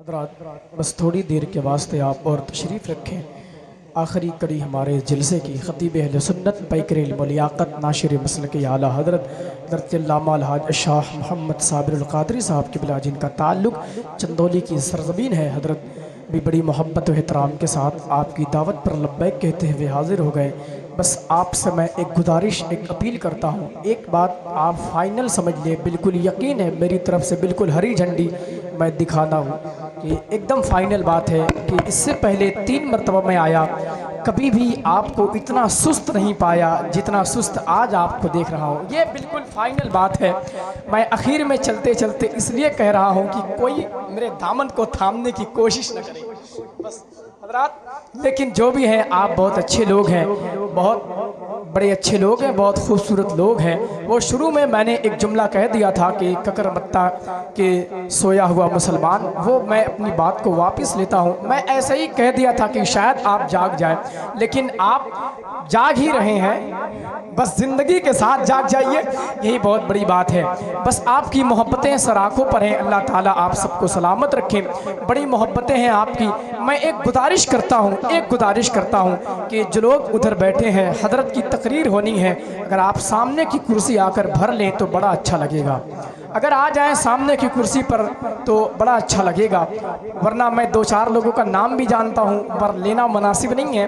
हज़रात बस थोड़ी देर के वास्ते आप और तशरीफ़ रखें। आखिरी कड़ी हमारे जलसे की ख़तीब अहले सुन्नत पैकर इल्म लियाक़त नाशिर मसलक आला हज़रत अल्लामा अलहाज शाह मोहम्मद साबिरुल क़ादरी साहब के बिला जिनका ताल्लुक़ चंदौली की सरज़मीन है। हज़रत भी बड़ी मोहब्बत व एहतराम के साथ आपकी दावत पर लब्बैक कहते हुए हाज़िर हो गए। बस आपसे मैं एक गुजारिश, एक अपील करता हूँ। एक बात आप फाइनल समझ लें, बिल्कुल यकीन है मेरी तरफ से बिल्कुल हरी झंडी मैं दिखाना हूँ कि एकदम फाइनल बात है कि इससे पहले 3 मरतबा मैं आया, कभी भी आपको इतना सुस्त नहीं पाया जितना सुस्त आज आपको देख रहा हूँ। ये बिल्कुल फाइनल बात है। मैं आखिर में चलते चलते इसलिए कह रहा हूँ कि कोई मेरे दामन को थामने की कोशिश न करे बस हज़रात। लेकिन जो भी है, आप बहुत अच्छे लोग हैं, बहुत बड़े अच्छे लोग हैं, बहुत खूबसूरत लोग हैं। वो शुरू में मैंने एक जुमला कह दिया था कि ककरमत्ता के सोया हुआ मुसलमान, वो मैं अपनी बात को वापस लेता हूँ। मैं ऐसे ही कह दिया था कि शायद आप जाग जाए, लेकिन आप जाग ही रहे हैं। बस ज़िंदगी के साथ जाग जाइए, यही बहुत बड़ी बात है। बस आपकी मोहब्बतें सर आँखों पर हैं। अल्लाह ताला आप सबको सलामत रखें। बड़ी मोहब्बतें हैं आपकी। मैं एक गुजारिश करता हूँ कि जो लोग उधर बैठे हैं, हज़रत की तकरीर होनी है, अगर आप सामने की कुर्सी आकर भर लें तो बड़ा अच्छा लगेगा। अगर आ जाएं सामने की कुर्सी पर तो बड़ा अच्छा लगेगा, वरना मैं 2-4 लोगों का नाम भी जानता हूं, पर लेना मुनासिब नहीं है,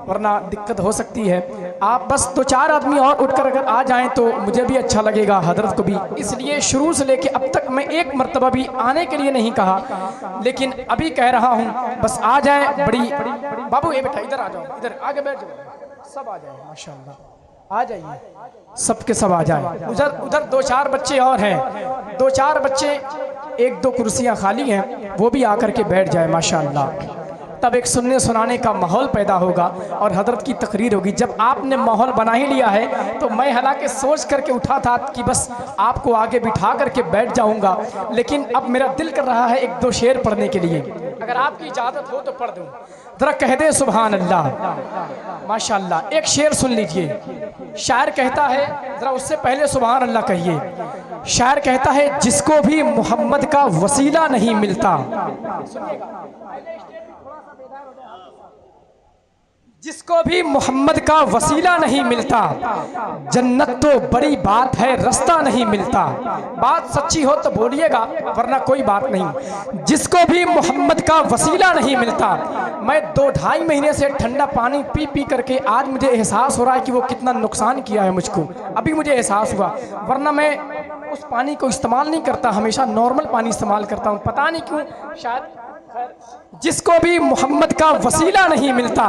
वरना दिक्कत हो सकती है। आप बस 2-4 आदमी और उठकर अगर आ जाएं तो मुझे भी अच्छा लगेगा, हज़रत को भी। इसलिए शुरू से लेके अब तक मैं एक मरतबा भी आने के लिए नहीं कहा, लेकिन अभी कह रहा हूँ बस आ जाएं। बड़ी बाबू ये बेटा इधर आ जाओ, इधर आगे बैठ जाओ, सब आ जाए, माशाल्लाह आ जाइए, सबके सब आ जाए। उधर 2-4 बच्चे और हैं, 2-4 बच्चे, 1-2 कुर्सियां खाली हैं, वो भी आकर के बैठ जाए माशाअल्लाह। तब एक सुनने सुनाने का माहौल पैदा होगा और हज़रत की तकरीर होगी। जब आपने माहौल बना ही लिया है तो मैं हालांकि सोच करके उठा था कि बस आपको आगे बिठा करके बैठ जाऊंगा, लेकिन अब मेरा दिल कर रहा है 1-2 शेर पढ़ने के लिए। अगर आपकी इजाज़त हो तो पढ़ दूँ। ज़रा कह दे सुभान अल्लाह, माशाअल्लाह। एक शेर सुन लीजिए। शायर कहता है, ज़रा उससे पहले सुभान अल्लाह कहिए। शायर कहता है, जिसको भी मोहम्मद का वसीला नहीं मिलता, जिसको भी मोहम्मद का वसीला नहीं मिलता, जन्नत तो बड़ी बात है रास्ता नहीं मिलता। बात सच्ची हो तो बोलिएगा, वरना कोई बात नहीं। जिसको भी मोहम्मद का वसीला नहीं मिलता। मैं 2-2.5 महीने से ठंडा पानी पी पी करके आज मुझे एहसास हो रहा है कि वो कितना नुकसान किया है मुझको। अभी मुझे एहसास हुआ, वरना मैं उस पानी को इस्तेमाल नहीं करता, हमेशा नॉर्मल पानी इस्तेमाल करता हूँ, पता नहीं क्यों, शायद। जिसको भी मोहम्मद का वसीला नहीं मिलता,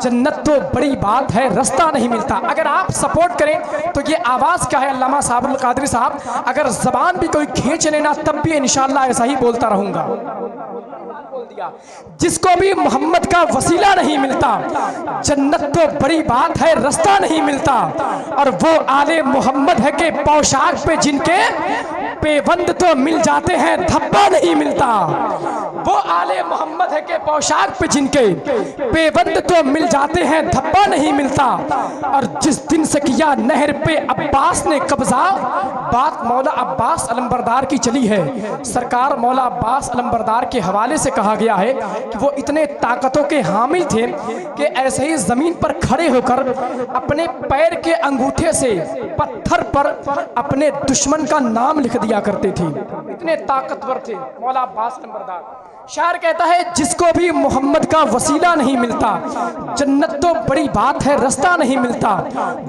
जन्नत तो बड़ी बात है रास्ता नहीं मिलता। अगर आप सपोर्ट करें तो ये आवाज़ क्या है, अल्लामा साबिरुल क़ादरी साहब, अगर ज़बान भी कोई खींच लेना तब भी इंशाअल्लाह ऐसा ही बोलता रहूँगा। जिसको भी मोहम्मद का वसीला नहीं मिलता, जन्नत तो बड़ी बात है रास्ता नहीं मिलता। और वो आले मोहम्मद है के पोशाक पे जिनके पेबंद तो मिल जाते हैं, धब्बा नहीं मिलता। वो आले मोहम्मद है के पोशाक पे जिनके पेबंद तो मिल जाते हैं, धब्बा नहीं मिलता। और जिस दिन से किया नहर पे अब्बास ने कब्जा, बात मौला अब्बास अलंबरदार की चली है। सरकार मौला अब्बास अलंबरदार के हवाले से कहा गया है कि वो इतने ताकतों के हामिल थे कि ऐसे ही जमीन पर खड़े होकर अपने पैर के अंगूठे से पत्थर पर अपने दुश्मन का नाम लिख दिया करते थे। इतने ताकतवर थे मौला अब्बास अलंबरदार। शायर कहता है, जिसको भी मोहम्मद का वसीला नहीं मिलता, जन्नत तो बड़ी बात है रास्ता नहीं मिलता।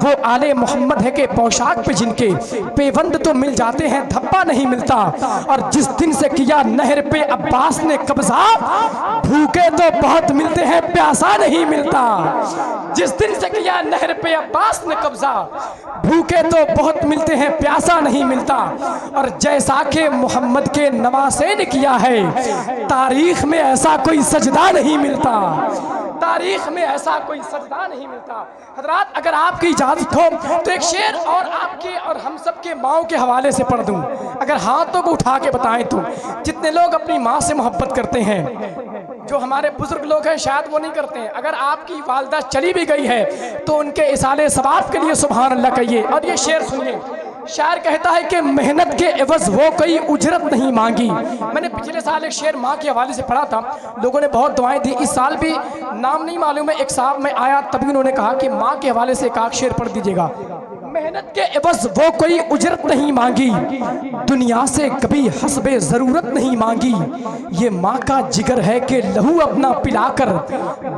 वो आले मोहम्मद है के पोशाक पे जिनके पेबंद तो मिल जाते हैं, धब्बा नहीं मिलता। और जिस दिन से किया नहर पे अब्बास ने कब्जा, भूखे तो बहुत मिलते हैं, प्यासा नहीं मिलता। जिस दिन से किया नहर पे अब्बास ने कब्जा, भूखे तो बहुत मिलते हैं, प्यासा नहीं मिलता। और जैसा कि मोहम्मद के नवासे ने किया है, तारीख में ऐसा कोई सजदा नहीं मिलता, तारीख में ऐसा कोई सजदा नहीं मिलता। हज़रात अगर आपकी इजाज़त हो तो एक शेर और आपके और हम सब के माओ के हवाले से पढ़ दूं। अगर हाथों को उठा के बताएं तो जितने लोग अपनी माँ से मोहब्बत करते हैं, जो हमारे बुजुर्ग लोग हैं शायद वो नहीं करते हैं, अगर आपकी वालदा चली भी गई है तो उनके इसाले सवाब के लिए सुभान अल्लाह कहिए। और ये शेर सुनिए, शायर कहता है कि मेहनत के एवज वो कोई उजरत नहीं मांगी। मैंने पिछले साल एक शेर माँ के हवाले से पढ़ा था, लोगों ने बहुत दुआएं दी। इस साल भी नाम नहीं मालूम है, एक साहब में आया तभी उन्होंने कहा कि माँ के हवाले से एक आख शेर पढ़ दीजिएगा। मेहनत के एवज वो कोई उजरत नहीं मांगी, दुनिया से कभी हस्बे ज़रूरत नहीं मांगी। ये माँ का जिगर है कि लहू अपना पिलाकर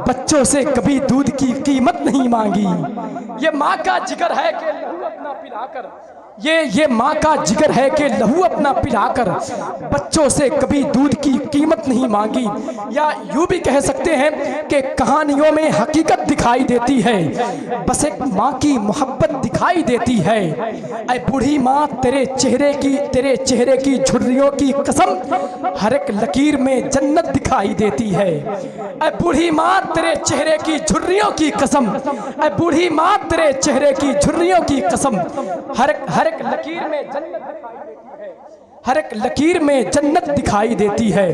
बच्चों से कभी दूध की कीमत नहीं मांगी। ये माँ का जिगर है कि लहू अपना पिलाकर, ये माँ का जिगर है कि लहू अपना पिलाकर बच्चों से कभी दूध की कीमत नहीं मांगी। या यूँ भी कह सकते हैं कि कहानियों में हकीकत दिखाई देती है, बस एक माँ की मोहब्बत दिखाई देती है। ऐ बूढ़ी माँ तेरे चेहरे की झुर्रियों की कसम, हर एक लकीर में जन्नत दिखाई देती है। ऐ बूढ़ी माँ तेरे चेहरे की झुर्रियों की कसम, ऐ बूढ़ी माँ तेरे चेहरे की झुर्रियों की कसम, हर एक लकीर में जन्नत दिखाई देती है, हर एक लकीर में जन्नत दिखाई देती है।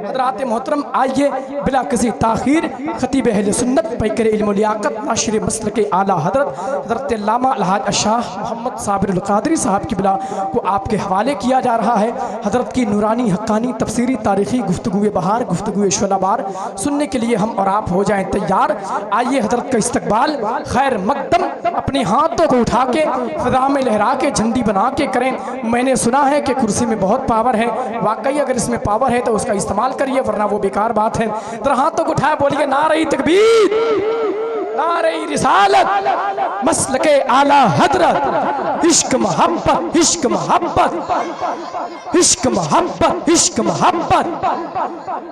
हज़रात मोहतरम, आइए बिला किसी ताख़ीर खतीब अहले सुन्नत पैकर इल्म लियाकत नाशिर मसलक के आला हज़रत अल्लामा अलहाज अशाह मोहम्मद साबिर अल क़ादरी साहब की बिला को आपके हवाले किया जा रहा है। हज़रत की नूरानी हक्कानी तफसीरी तारीख़ी गुफ्तगू बहार, गुफ्तगू शोलाबार सुनने के लिए हम और आप हो जाएं तैयार। आइए हज़रत का इस्तकबाल खैर मकदम अपने हाथों को उठा के फ़िज़ा में लहरा के झंडी बना के करें। मैंने सुना है कि कुर्सी में बहुत पावर है, वाकई अगर इसमें पावर है तो उसका इस्तेमाल करिए, वरना वो बेकार बात है। तो हाथों को उठाए बोलिए नारे तकबीर, नारे रिसालत, मसलके आला हजरत, इश्क मोहब्बत, इश्क मोहब्बत, इश्क मोहब्बत, इश्क मोहब्बत,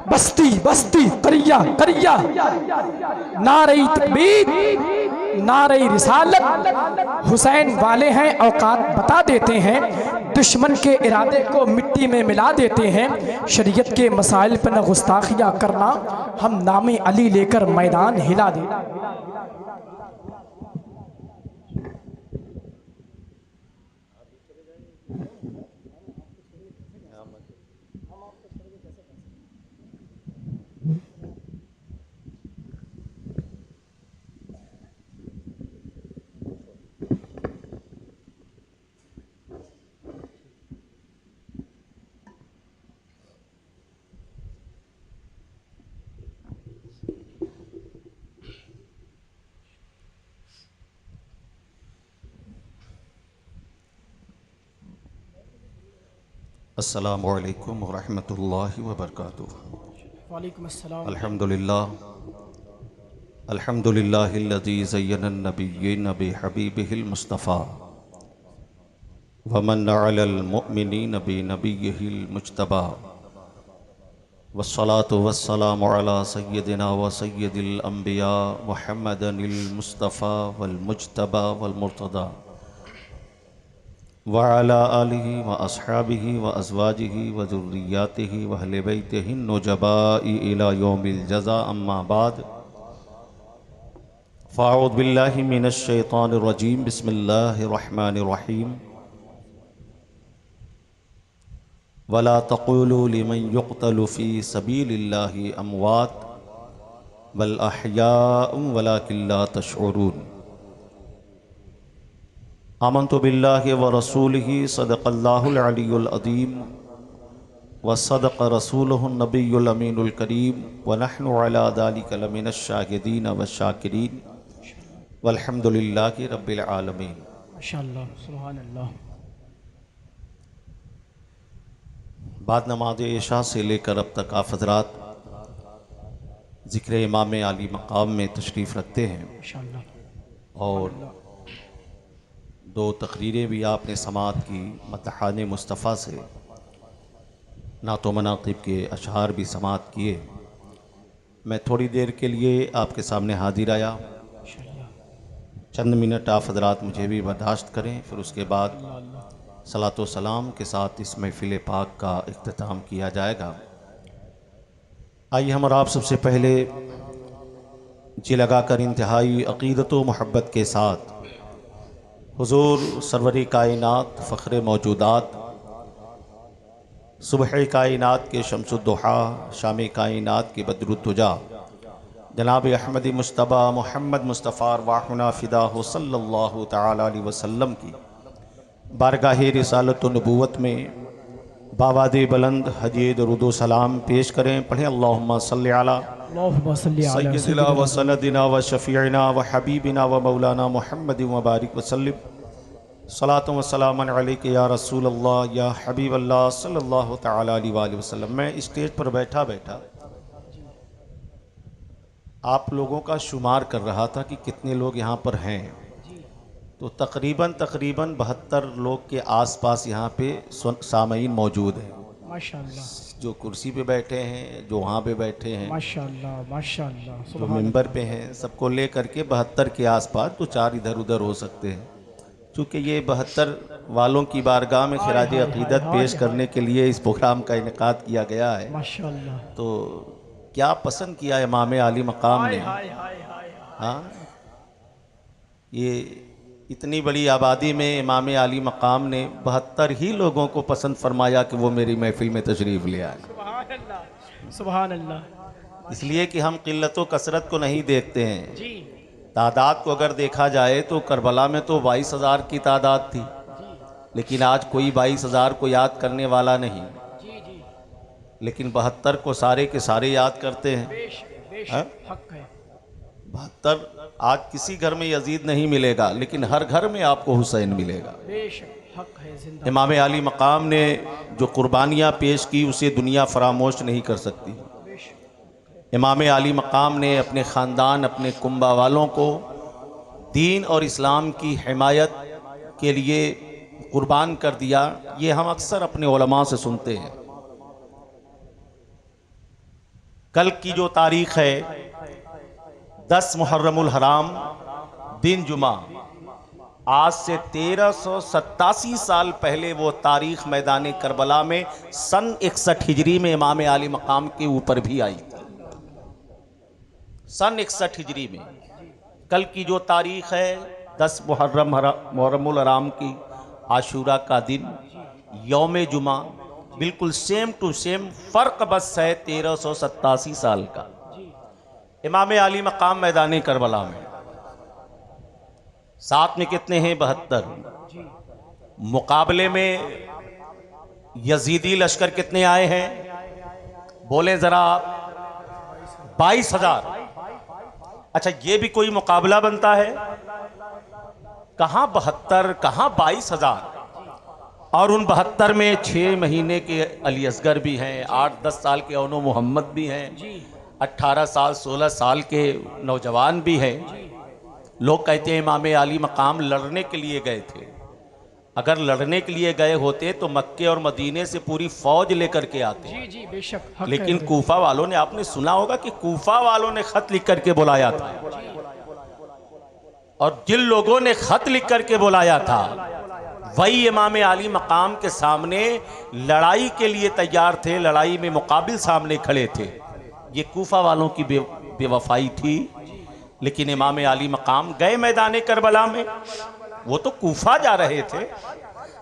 बस्ती बस्ती करिया करिया, नारे तकबीर, नारे रिसालत। हुसैन वाले हैं औकात बता देते हैं, दुश्मन के इरादे को मिट्टी में मिला देते हैं। शरीयत के मसाइल पर न गुस्ताखियाँ करना, हम नामे अली लेकर मैदान हिला दे। अस्सलामु अलैकुम व रहमतुल्लाहि व बरकातुहू। वालेकुम अस्सलाम। अल्हम्दुलिल्लाहिल्लज़ी ज़य्यनन नबिय्यीन बिहबीबिहिल मुस्तफ़ा व मन्ना अलल मुअ्मिनीन बिनबिय्यिहिल मुज्तबा वस्सलातु वस्सलामु अला सय्यदिना व सय्यदिल अंबिया मुहम्मदिनिल मुस्तफ़ा वल मुज्तबा वल मुर्तदा व अला आलिहि व अस्हाबिहि व अज़वाजिहि व ज़ुर्रिय्यातिहि व अहले बैतिहि नुजबाई इला यौमिल जज़ा, अम्मा बाद फ़अऊज़ु बिल्लाहि मिनश शैतानिर रजीम, बिस्मिल्लाहिर रहमानिर रहीम। वला तक़ूलू लिमन युक़तलु फ़ी सबीलिल्लाहि अमवात बल अहयाउन वलाकिन ला तशऊरून। आमन्तु बिल्लाहि व रसूलिहि सदक़ल्लाहुल अलियुल अज़ीम व सदक़ रसूलुहुन नबियुल अमीनुल करीम व नहनु अला ज़ालिका लमिनश शाहिदीन व शाकिरीन वल्हम्दुलिल्लाहि रब्बिल आलमीन। माशाअल्लाह, सुभान अल्लाह। बाद नमाज इशा से लेकर अब तक आप हज़रात ज़िक्र इमाम आली मकाम में तशरीफ़ रखते हैं माशाअल्लाह। और दो तकरीरें भी आपने समात की, मदहाने मुस्तफ़ा से नातो मनाक़िब के अशआर भी समात किए। मैं थोड़ी देर के लिए आपके सामने हाजिर आया, चंद मिनट आप हज़रात मुझे भी बर्दाश्त करें, फिर उसके बाद सलातो सलाम के साथ इस महफ़िल पाक का इख्तिताम किया जाएगा। आइए हम और आप सबसे पहले जी लगाकर इंतहाई अक़ीदत व मोहब्बत के साथ हुज़ूर सरवरी कायनात फ़ख्र मौजूदात सुबह कायनात के शम्सुद्दुहा शाम कायनात के बदरुद्दुजा जनाब अहमद मुश्तबा मोहम्मद मुस्तफ़ा वाहुना फ़िदा सल्लल्लाहु तआला अलैहि वसल्लम की बारगाह रिसालत व नबूवत में बावादे बुलंद हदिये दरूद व सलाम पेश करें। पढ़ें अल्लाहुम्मा सल्लि अला अल्लाहुम्मा सल्लि अला सय्यदिना व सनदिना व शफ़ीइना व हबीबिना व मौलाना मुहम्मद व बारिक वसल्लम सलातो व सलामन अलैका या रसूल अल्लाह या हबीब अल्लाह सल्लल्लाहु तआला अलैहि वसल्लम। मैं स्टेज पर बैठा बैठा आप लोगों का शुमार कर रहा था कि कितने लोग यहाँ पर हैं, तो तकरीबन 72 लोग के आसपास यहाँ पे सामईन मौजूद हैं। माशाअल्लाह, जो कुर्सी पे बैठे हैं, जो वहाँ पे बैठे हैं, माशाअल्लाह, माशाअल्लाह, जो मिंबर पे हैं, सबको ले करके 72 के आसपास, तो 4 इधर उधर हो सकते हैं। चूँकि ये 72 वालों की बारगाह में खिराज अक़ीदत पेश करने के लिए इस प्रोग्राम का इनेकाद किया गया है। माशाअल्लाह। तो क्या पसंद किया इमाम आली मकाम ने। हाँ, ये इतनी बड़ी आबादी में इमाम आली मकाम ने 72 ही लोगों को पसंद फरमाया कि वो मेरी महफिल में तशरीफ़ ले आए। सुभान अल्लाह, सुभान अल्लाह। इसलिए कि हम क़िल्लत व कसरत को नहीं देखते हैं, जी तादाद को अगर देखा जाए तो करबला में तो 22,000 की तादाद थी, लेकिन आज कोई 22,000 को याद करने वाला नहीं, जी जी, लेकिन 72 को सारे के सारे याद करते हैं। हक है। 72 आज किसी घर में यजीद नहीं मिलेगा, लेकिन हर घर में आपको हुसैन मिलेगा। बेशक हक है जिंदा। इमाम आली मकाम ने जो कुर्बानियाँ पेश की उसे दुनिया फरामोश नहीं कर सकती। इमाम आली मकाम ने अपने ख़ानदान, अपने कुंबा वालों को दीन और इस्लाम की हिमायत के लिए कुर्बान कर दिया। ये हम अक्सर अपने उलमा से सुनते हैं। कल की जो तारीख़ है 10 मुहर्रमुल हराम दिन जुमा, आज से 1387 साल पहले वो तारीख़ मैदान करबला में सन 61 हिजरी में इमाम आली मकाम के ऊपर भी आई थी। सन 61 हिजरी में कल की जो तारीख़ है 10 मुहर्रमुल हराम की आशूरा का दिन, यौम जुमा, बिल्कुल सेम टू सेम, फ़र्क बस है 1387 साल का। इमाम आली मकाम मैदान करबला में, साथ में कितने हैं? 72। मुकाबले में यजीदी लश्कर कितने आए हैं? बोले ज़रा। 22,000। अच्छा, ये भी कोई मुकाबला बनता है? कहाँ 72, कहाँ 22,000। और उन 72 में 6 महीने के अली असगर भी हैं, 8-10 साल के औनो मोहम्मद भी हैं, 18 साल 16 साल के नौजवान भी हैं। लोग कहते हैं इमाम आली मकाम लड़ने के लिए गए थे। अगर लड़ने के लिए गए होते तो मक्के और मदीने से पूरी फौज लेकर के आते। जी जी, बेशक। लेकिन कूफा वालों ने, आपने सुना होगा कि कूफा वालों ने खत लिख करके बुलाया था, और जिन लोगों ने खत लिख करके बुलाया था वही इमाम आली मकाम के सामने लड़ाई के लिए तैयार थे, लड़ाई में मुकाबिल सामने खड़े थे। ये कूफा वालों की बेवफाई थी। लेकिन इमाम आली मकाम गए मैदान करबला में, वो तो कूफा जा रहे थे।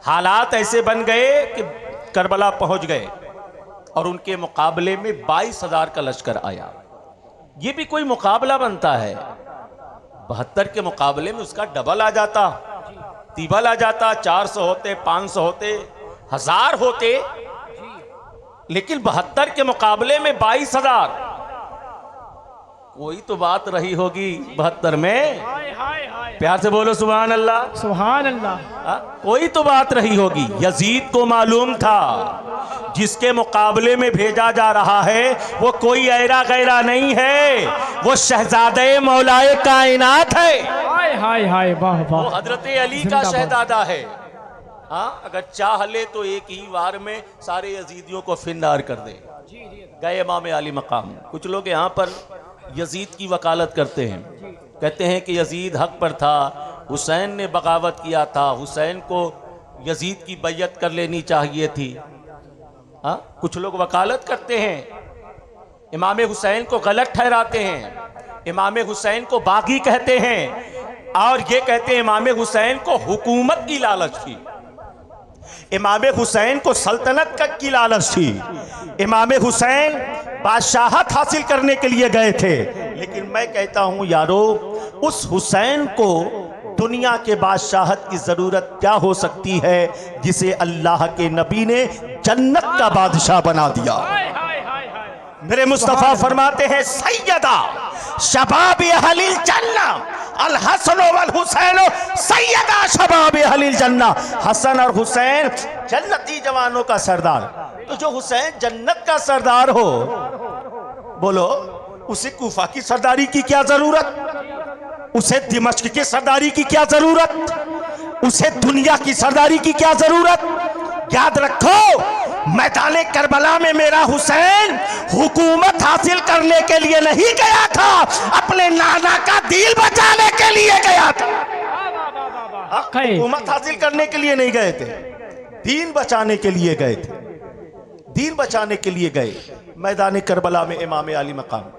हालात ऐसे बन गए कि करबला पहुंच गए और उनके मुकाबले में 22,000 का लश्कर आया। ये भी कोई मुकाबला बनता है? 72 के मुकाबले में उसका डबल आ जाता, तिबल आ जाता, 400 होते, 500 होते, 1000 होते, लेकिन 72 के मुकाबले में 22,000। कोई तो बात रही होगी 72 में। प्यार से बोलो सुभान अल्लाह, सुभान अल्लाह। कोई तो बात रही होगी। यजीद को मालूम था जिसके मुकाबले में भेजा जा रहा है वो कोई ऐरा गैरा नहीं है, वो शहजादे मौलाए कायनात है। हाय हाय हाय, वाह वाह। वो हजरत अली का शहजादा है। हाँ, अगर चाह ले तो एक ही वार में सारे यजीदियों को फिन्नार कर दे। गए इमाम आली मकाम। कुछ लोग यहाँ पर यजीद की वकालत करते हैं, कहते हैं कि यजीद हक पर था, हुसैन ने बगावत किया था, हुसैन को यजीद की बैयत कर लेनी चाहिए थी। हाँ, कुछ लोग वकालत करते हैं, इमाम हुसैन को गलत ठहराते हैं, इमाम हुसैन को बागी कहते हैं, और ये कहते हैं इमाम हुसैन को हुकूमत की लालच थी, इमाम हुसैन को सल्तनत की लालच थी, इमाम हुसैन बादशाहत हासिल करने के लिए गए थे। लेकिन मैं कहता हूं यारो, उस हुसैन को दुनिया के बादशाहत की ज़रूरत क्या हो सकती है जिसे अल्लाह के नबी ने जन्नत का बादशाह बना दिया। मेरे मुस्तफ़ा फरमाते हैं सैयदा शबाब अहलिल जन्ना अल हसन वल हुसैन सैयदा शबाब अहलिल जन्ना। हसन और हुसैन जन्नती जवानों का सरदार। तो जो हुसैन जन्नत का सरदार हो, बोलो उसे कूफा की सरदारी की क्या जरूरत, उसे दिमश्क की सरदारी की क्या जरूरत, उसे दुनिया की सरदारी की क्या जरूरत। याद रखो मैदाने करबला में मेरा हुसैन हुकूमत हासिल करने के लिए नहीं गया था, अपने नाना का दिल बचाने के लिए गया था। हुकूमत हासिल करने के लिए नहीं गए थे, दीन बचाने के लिए गए थे, दीन बचाने के लिए गए। मैदाने करबला में इमाम अली मकाम।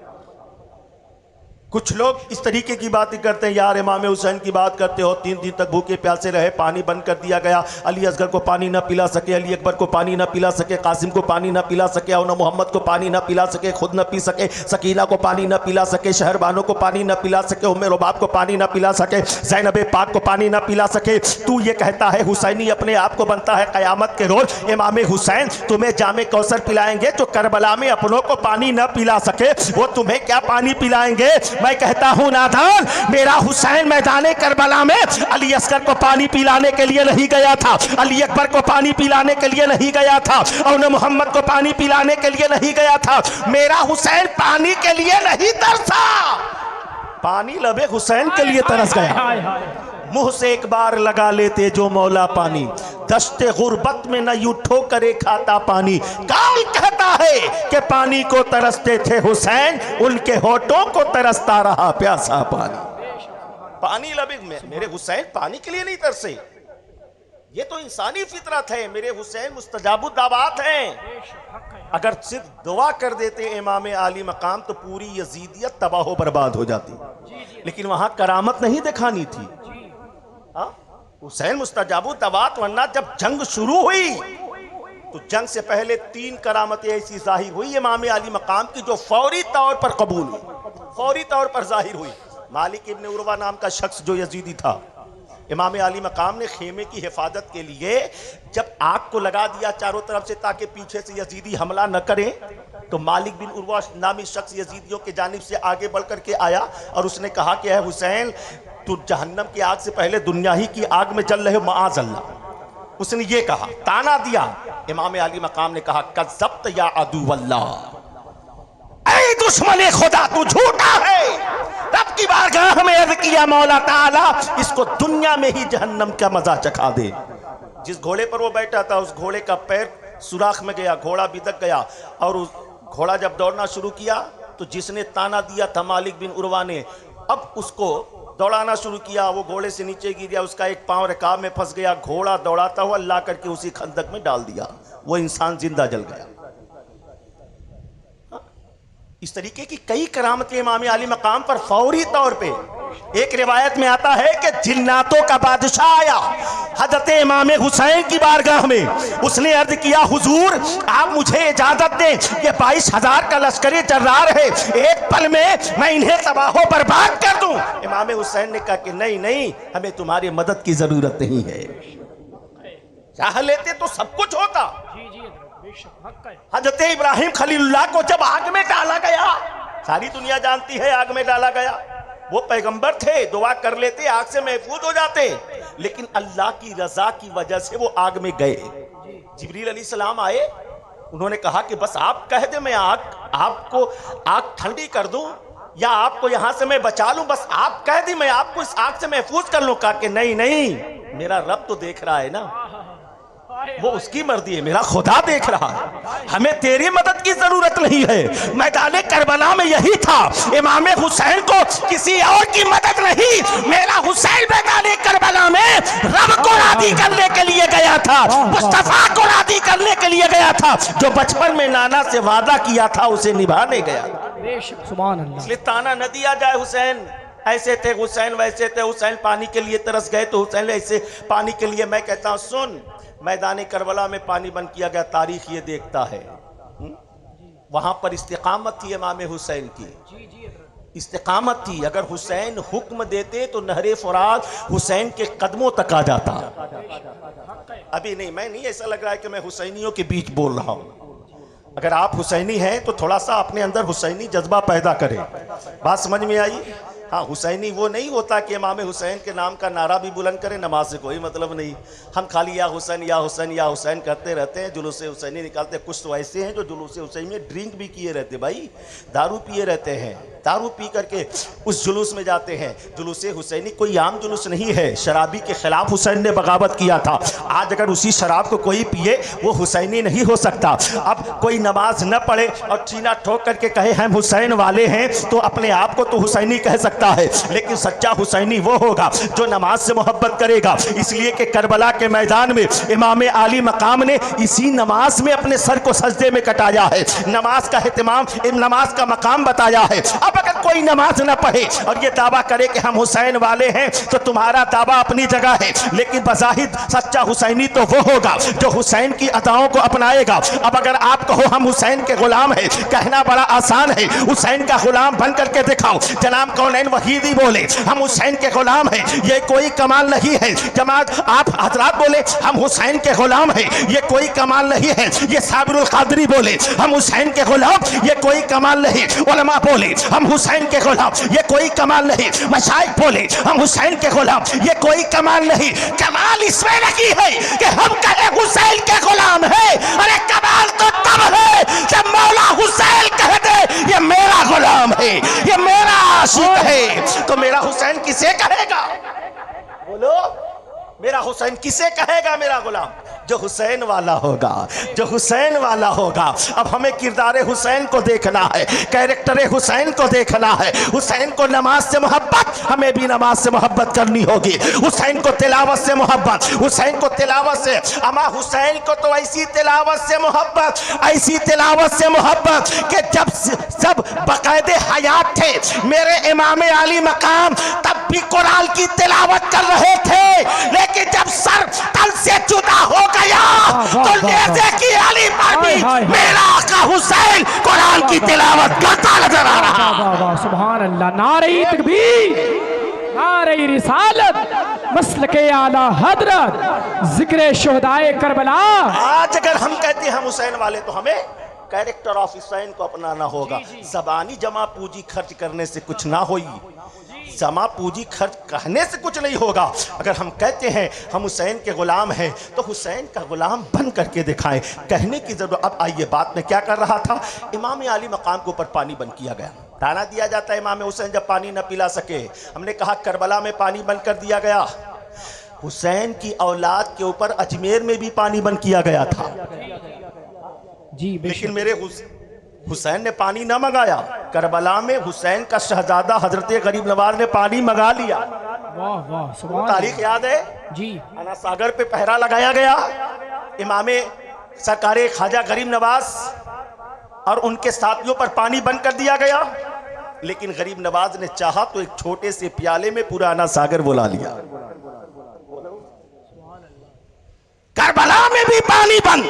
कुछ लोग इस तरीके की बातें करते हैं, यार इमाम हुसैन की बात करते हो, 3 दिन तक भूखे प्यासे रहे, पानी बंद कर दिया गया, अली असगर को पानी ना पिला सके, अली अकबर को पानी ना पिला सके, कासिम को पानी ना पिला सके, और मोहम्मद को पानी ना पिला सके, खुद ना पी सके, सकीना को पानी ना पिला सके, शहरबानों को पानी ना पिला सके, उम्मे रुबाब को पानी ना पिला सके, ज़ैनब पाक को पानी ना पिला सके। तू ये कहता है हुसैनी अपने आप को बनता है क़यामत के रोज़ इमाम हुसैन तुम्हें जामे कौसर पिलाएंगे, जो करबला में अपनों को पानी ना पिला सके वो तुम्हें क्या पानी पिलाएंगे। मैं कहता हूं नादान, मेरा हुसैन मैदाने करबला में अली असगर को पानी पिलाने के लिए नहीं गया था, अली अकबर को पानी पिलाने के लिए नहीं गया था, और न मोहम्मद को पानी पिलाने के लिए नहीं गया था। मेरा हुसैन पानी के लिए नहीं तरसा, पानी लबे हुसैन के लिए तरस गया। मुंह से एक बार लगा लेते जो मौला पानी, दश्ते गुर्बत में न यूं ठोकरे खाता पानी। कौन कहता है कि पानी को तरसते थे हुसैन, उनके होठों को तरसता रहा प्यासा पानी। पानी लबे मेरे हुसैन पानी के लिए नहीं तरसे, ये तो इंसानी फितरत है। मेरे हुसैन मुस्तजाबुद दावात हैं। अगर सिर्फ दुआ कर देते इमाम आली मकाम तो पूरी यजीदियत तबाह बर्बाद हो जाती, लेकिन वहां करामत नहीं दिखानी थी। हुसैन मुस्तजाबुद दावात, वरना जब जंग शुरू हुई तो जंग से पहले 3 करामतें ऐसी जाहिर हुई इमाम अली मकाम की जो फौरी तौर पर कबूल हुई, फौरी तौर पर जाहिर हुई। मालिक इब्न उरवा नाम का शख्स जो यजीदी था, इमाम अली मकाम ने खेमे की हिफाजत के लिए जब आग को लगा दिया चारों तरफ से ताकि पीछे से यजीदी हमला न करें, तो मालिक बिन उरवा नामी शख्स यजीदियों की जानिब से आगे बढ़ करके आया और उसने कहा कि है हुसैन, तू जहन्नम की आग से पहले दुनिया ही की आग में जल रहे माअज़ अल्लाह। उसने ये कहा, ताना दिया। इमाम अली मकाम ने कहा कज़्ज़ब्त या अदुवल्लाह, ऐ दुश्मन खुदा तू झूठा है। रब की बारगाह में अर्ज़ किया मौला ताला इसको दुनिया में ही जहन्नम का मजा चखा दे। जिस घोड़े पर वो बैठा था उस घोड़े का पैर सुराख में गया, घोड़ा बिदक गया, और उस घोड़ा जब दौड़ना शुरू किया तो जिसने ताना दिया था मालिक बिन उरवा ने, अब उसको दौड़ाना शुरू किया। वो घोड़े से नीचे गिर गया, उसका एक पांव रकाब में फंस गया, घोड़ा दौड़ाता हुआ ला करके उसी खंदक में डाल दिया, वो इंसान जिंदा जल गया। इस तरीके की कई करामतें इमाम अली मकाम पर फौरी तौर पे। एक रिवायत में आता है कि जिन्नातों का बादशाह आया हजरत इमाम हुसैन की बारगाह में, उसने अर्ज किया हुजूर आप मुझे इजाजत दें, ये 22,000 का लश्करी जर्रार है, एक पल में मैं इन्हें तबाह बर्बाद कर दूं। इमाम हुसैन ने कहा कि नहीं नहीं, हमें तुम्हारी मदद की जरूरत नहीं है, चाह लेते तो सब कुछ होता। हजरत इब्राहिम खलीलुल्लाह को जब आग में डाला गया, सारी दुनिया जानती है आग में डाला गया, वो पैगंबर थे, दुआ कर लेते आग से महफूज हो जाते, लेकिन अल्लाह की रजा की वजह से वो आग में गए। जिब्रील अलैहिस्सलाम आए, उन्होंने कहा कि बस आप कह दे मैं आपको आग ठंडी कर दूं या आपको यहां से मैं बचा लूं, बस आप कह दी मैं आपको इस आग से महफूज कर लूं। कहा कि नहीं नहीं, मेरा रब तो देख रहा है ना, वो उसकी मर्जी है, मेरा खुदा देख रहा है, हमें तेरी मदद की जरूरत नहीं है। मैदाने करबला में यही था, इमाम हुसैन को किसी और की मदद नहीं, मेरा हुसैन मैदाने करबला में रब को राजी करने के लिए गया था, मुस्तफा को राजी करने के लिए गया था, जो बचपन में नाना से वादा किया था उसे निभाने गया। इसलिए ताना न दिया जाए हुसैन ऐसे थे, हुसैन वैसे थे, हुसैन पानी के लिए तरस गए तो हुसैन ऐसे पानी के लिए। मैं कहता हूं सुन, मैदान करबला में पानी बंद किया गया, तारीख ये देखता है वहां पर इस्तिकामत थी इमाम हुसैन की। इस्तिकामत थी। अगर हुसैन हुक्म देते तो नहरे फुरात हुसैन के कदमों तक आ जाता। अभी नहीं, मैं नहीं, ऐसा लग रहा है कि मैं हुसैनियों के बीच बोल रहा हूं। अगर आप हुसैनी हैं तो थोड़ा सा अपने अंदर हुसैनी जज्बा पैदा करें। बात समझ में आई? हाँ, हुसैनी वो नहीं होता कि इमाम हुसैन के नाम का नारा भी बुलंद करें, नमाज से कोई मतलब नहीं। हम खाली या हुसैन या हुसैन या हुसैन करते रहते हैं, जुलूस हुसैनी निकालते हैं। कुछ तो ऐसे हैं जो जुलूस हुसैनी में ड्रिंक भी किए रहते, भाई दारू पिए रहते हैं, दारू पी करके उस जुलूस में जाते हैं। जुलूस हुसैनी कोई आम जुलूस नहीं है, शराबी के खिलाफ हुसैन ने बगावत किया था। आज अगर उसी शराब को कोई पिए वो हुसैनी नहीं हो सकता। अब कोई नमाज न पढ़े और चीना ठोक करके कहे हम हुसैन वाले हैं तो अपने आप को तो हुसैनी कह सकता है, लेकिन सच्चा हुसैनी वो होगा जो नमाज से मोहब्बत करेगा। इसलिए कि करबला के मैदान में इमाम आली मकाम ने इसी नमाज में अपने सर को सजदे में कटाया है, नमाज का एहतिमाम, नमाज का मकाम बताया है। अब अगर कोई नमाज न पढ़े और ये दावा करे कि हम हुसैन वाले हैं तो तुम्हारा दावा अपनी जगह है, लेकिन बज़ाहिर सच्चा हुसैनी तो वो होगा जो हुसैन की अदाओं को अपनाएगा। अब अगर आप कहो हम हुसैन के गुलाम हैं, कहना बड़ा आसान है, हुसैन का गुलाम बन करके दिखाओ। जनाब कौनैन वहीदी बोले हम हुसैन के गुलाम हैं, ये कोई कमाल नहीं है। जमात आप हजरात बोले हम हुसैन के गुलाम हैं, ये कोई कमाल नहीं है। ये साबिरुल कादरी बोले हम हुसैन के गुलाम, ये कोई कमाल नहीं। उलमा बोले हम हुसैन के गुलाम, ये कोई कमाल नहीं। मशाइख बोले हम हुसैन के गुलाम, ये कोई कमाल नहीं। कमाल इसमें नहीं है कि हम कहे हुसैन के गुलाम है, अरे कमाल तो तब है जब मौला हुसैन कह दे ये मेरा गुलाम है, ये मेरा आशिक है। तो मेरा हुसैन किसे कहेगा? बोलो, मेरा हुसैन किसे कहेगा मेरा गुलाम? जो हुसैन वाला होगा, जो हुसैन वाला होगा। अब हमें किरदार हुसैन को देखना है, कैरेक्टर हुसैन को देखना है। हुसैन को नमाज से मोहब्बत, हमें भी नमाज से मोहब्बत करनी होगी। हुसैन को तिलावत से मोहब्बत, हुसैन को तिलावत से, अमा हुसैन को तो ऐसी तिलावत से मोहब्बत, ऐसी तिलावत से मोहब्बत कि जब बाकायदे हयात थे मेरे इमाम आली मकाम तब भी कुरान की तिलावत कर रहे थे, लेकिन जब सर तल से जुदा हो गया तो नेज़े की आली पर भी मेरा आका हुसैन कुरान की तिलावत करता नजर आ रहा। सुभान अल्लाह, नारे तकबीर, नारे रिसालत, मसलके आला हजरत, जिक्र शुहदाए करबला। आज अगर हम कहते हैं हम हुसैन वाले तो हमें कैरेक्टर ऑफ हुसैन को अपनाना होगा। ज़बानी जमा पूंजी खर्च करने से कुछ ना होई, जमा पूंजी खर्च कहने से कुछ नहीं होगा। अगर हम कहते हैं हम हुसैन के गुलाम हैं तो हुसैन का गुलाम बन करके दिखाएं, कहने की जरूरत। अब आइए, बात में क्या कर रहा था, इमाम आली मकाम के ऊपर पानी बंद किया गया। ताना दिया जाता है इमाम हुसैन जब पानी न पिला सके। हमने कहा करबला में पानी बंद कर दिया गया, हुसैन की औलाद के ऊपर अजमेर में भी पानी बंद किया गया था जी, लेकिन मेरे हुसैन ने पानी ना मंगाया। करबला में हुसैन का शहजादा हजरत गरीब नवाज ने पानी मंगा लिया। वाह वाह, सुभान तारीख याद है जी। अना सागर पे पहरा लगाया गया, इमामे सरकारे ख्वाजा गरीब नवाज और उनके साथियों पर पानी बंद कर दिया गया, लेकिन गरीब नवाज ने चाहा तो एक छोटे से प्याले में पूरा अना सागर बुला लिया। करबला में भी पानी बंद,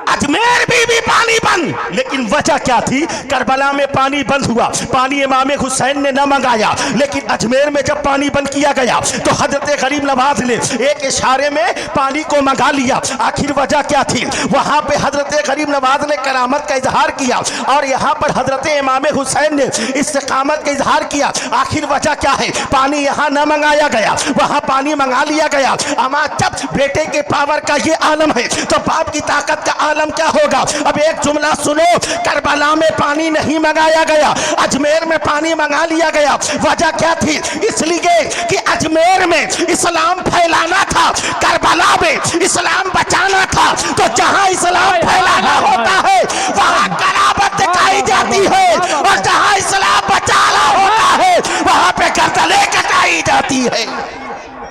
अजमेर में भी पानी बंद, लेकिन वजह क्या थी? करबला में पानी बंद हुआ, पानी इमाम हुसैन ने न मंगाया, लेकिन अजमेर में जब पानी बंद किया गया तो हजरत गरीब नवाज ने एक इशारे में पानी को मंगा लिया। आखिर वजह क्या थी? वहां पे हजरत गरीब नवाज ने करामत का इजहार किया और यहाँ पर हजरत इमाम हुसैन ने इस्तिकामत का इजहार किया। आखिर वजह क्या है? पानी यहाँ न मंगाया गया, वहां पानी मंगा लिया गया। अमा जब बेटे के पावर का ये आलम है तो बाप की ताकत का आलम क्या होगा? अब एक जुमला सुनो, करबला में पानी नहीं मंगाया गया, अजमेर में पानी मंगा लिया गया। वजह क्या थी? इसलिए कि अजमेर में इस्लाम फैलाना था, करबला में इस्लाम बचाना था। तो जहां इस्लाम फैलाना होता है वहां करामत दिखाई जाती है, और जहां इस्लाम बचाना होता है वहां पे गर्दनें कटाई जाती है।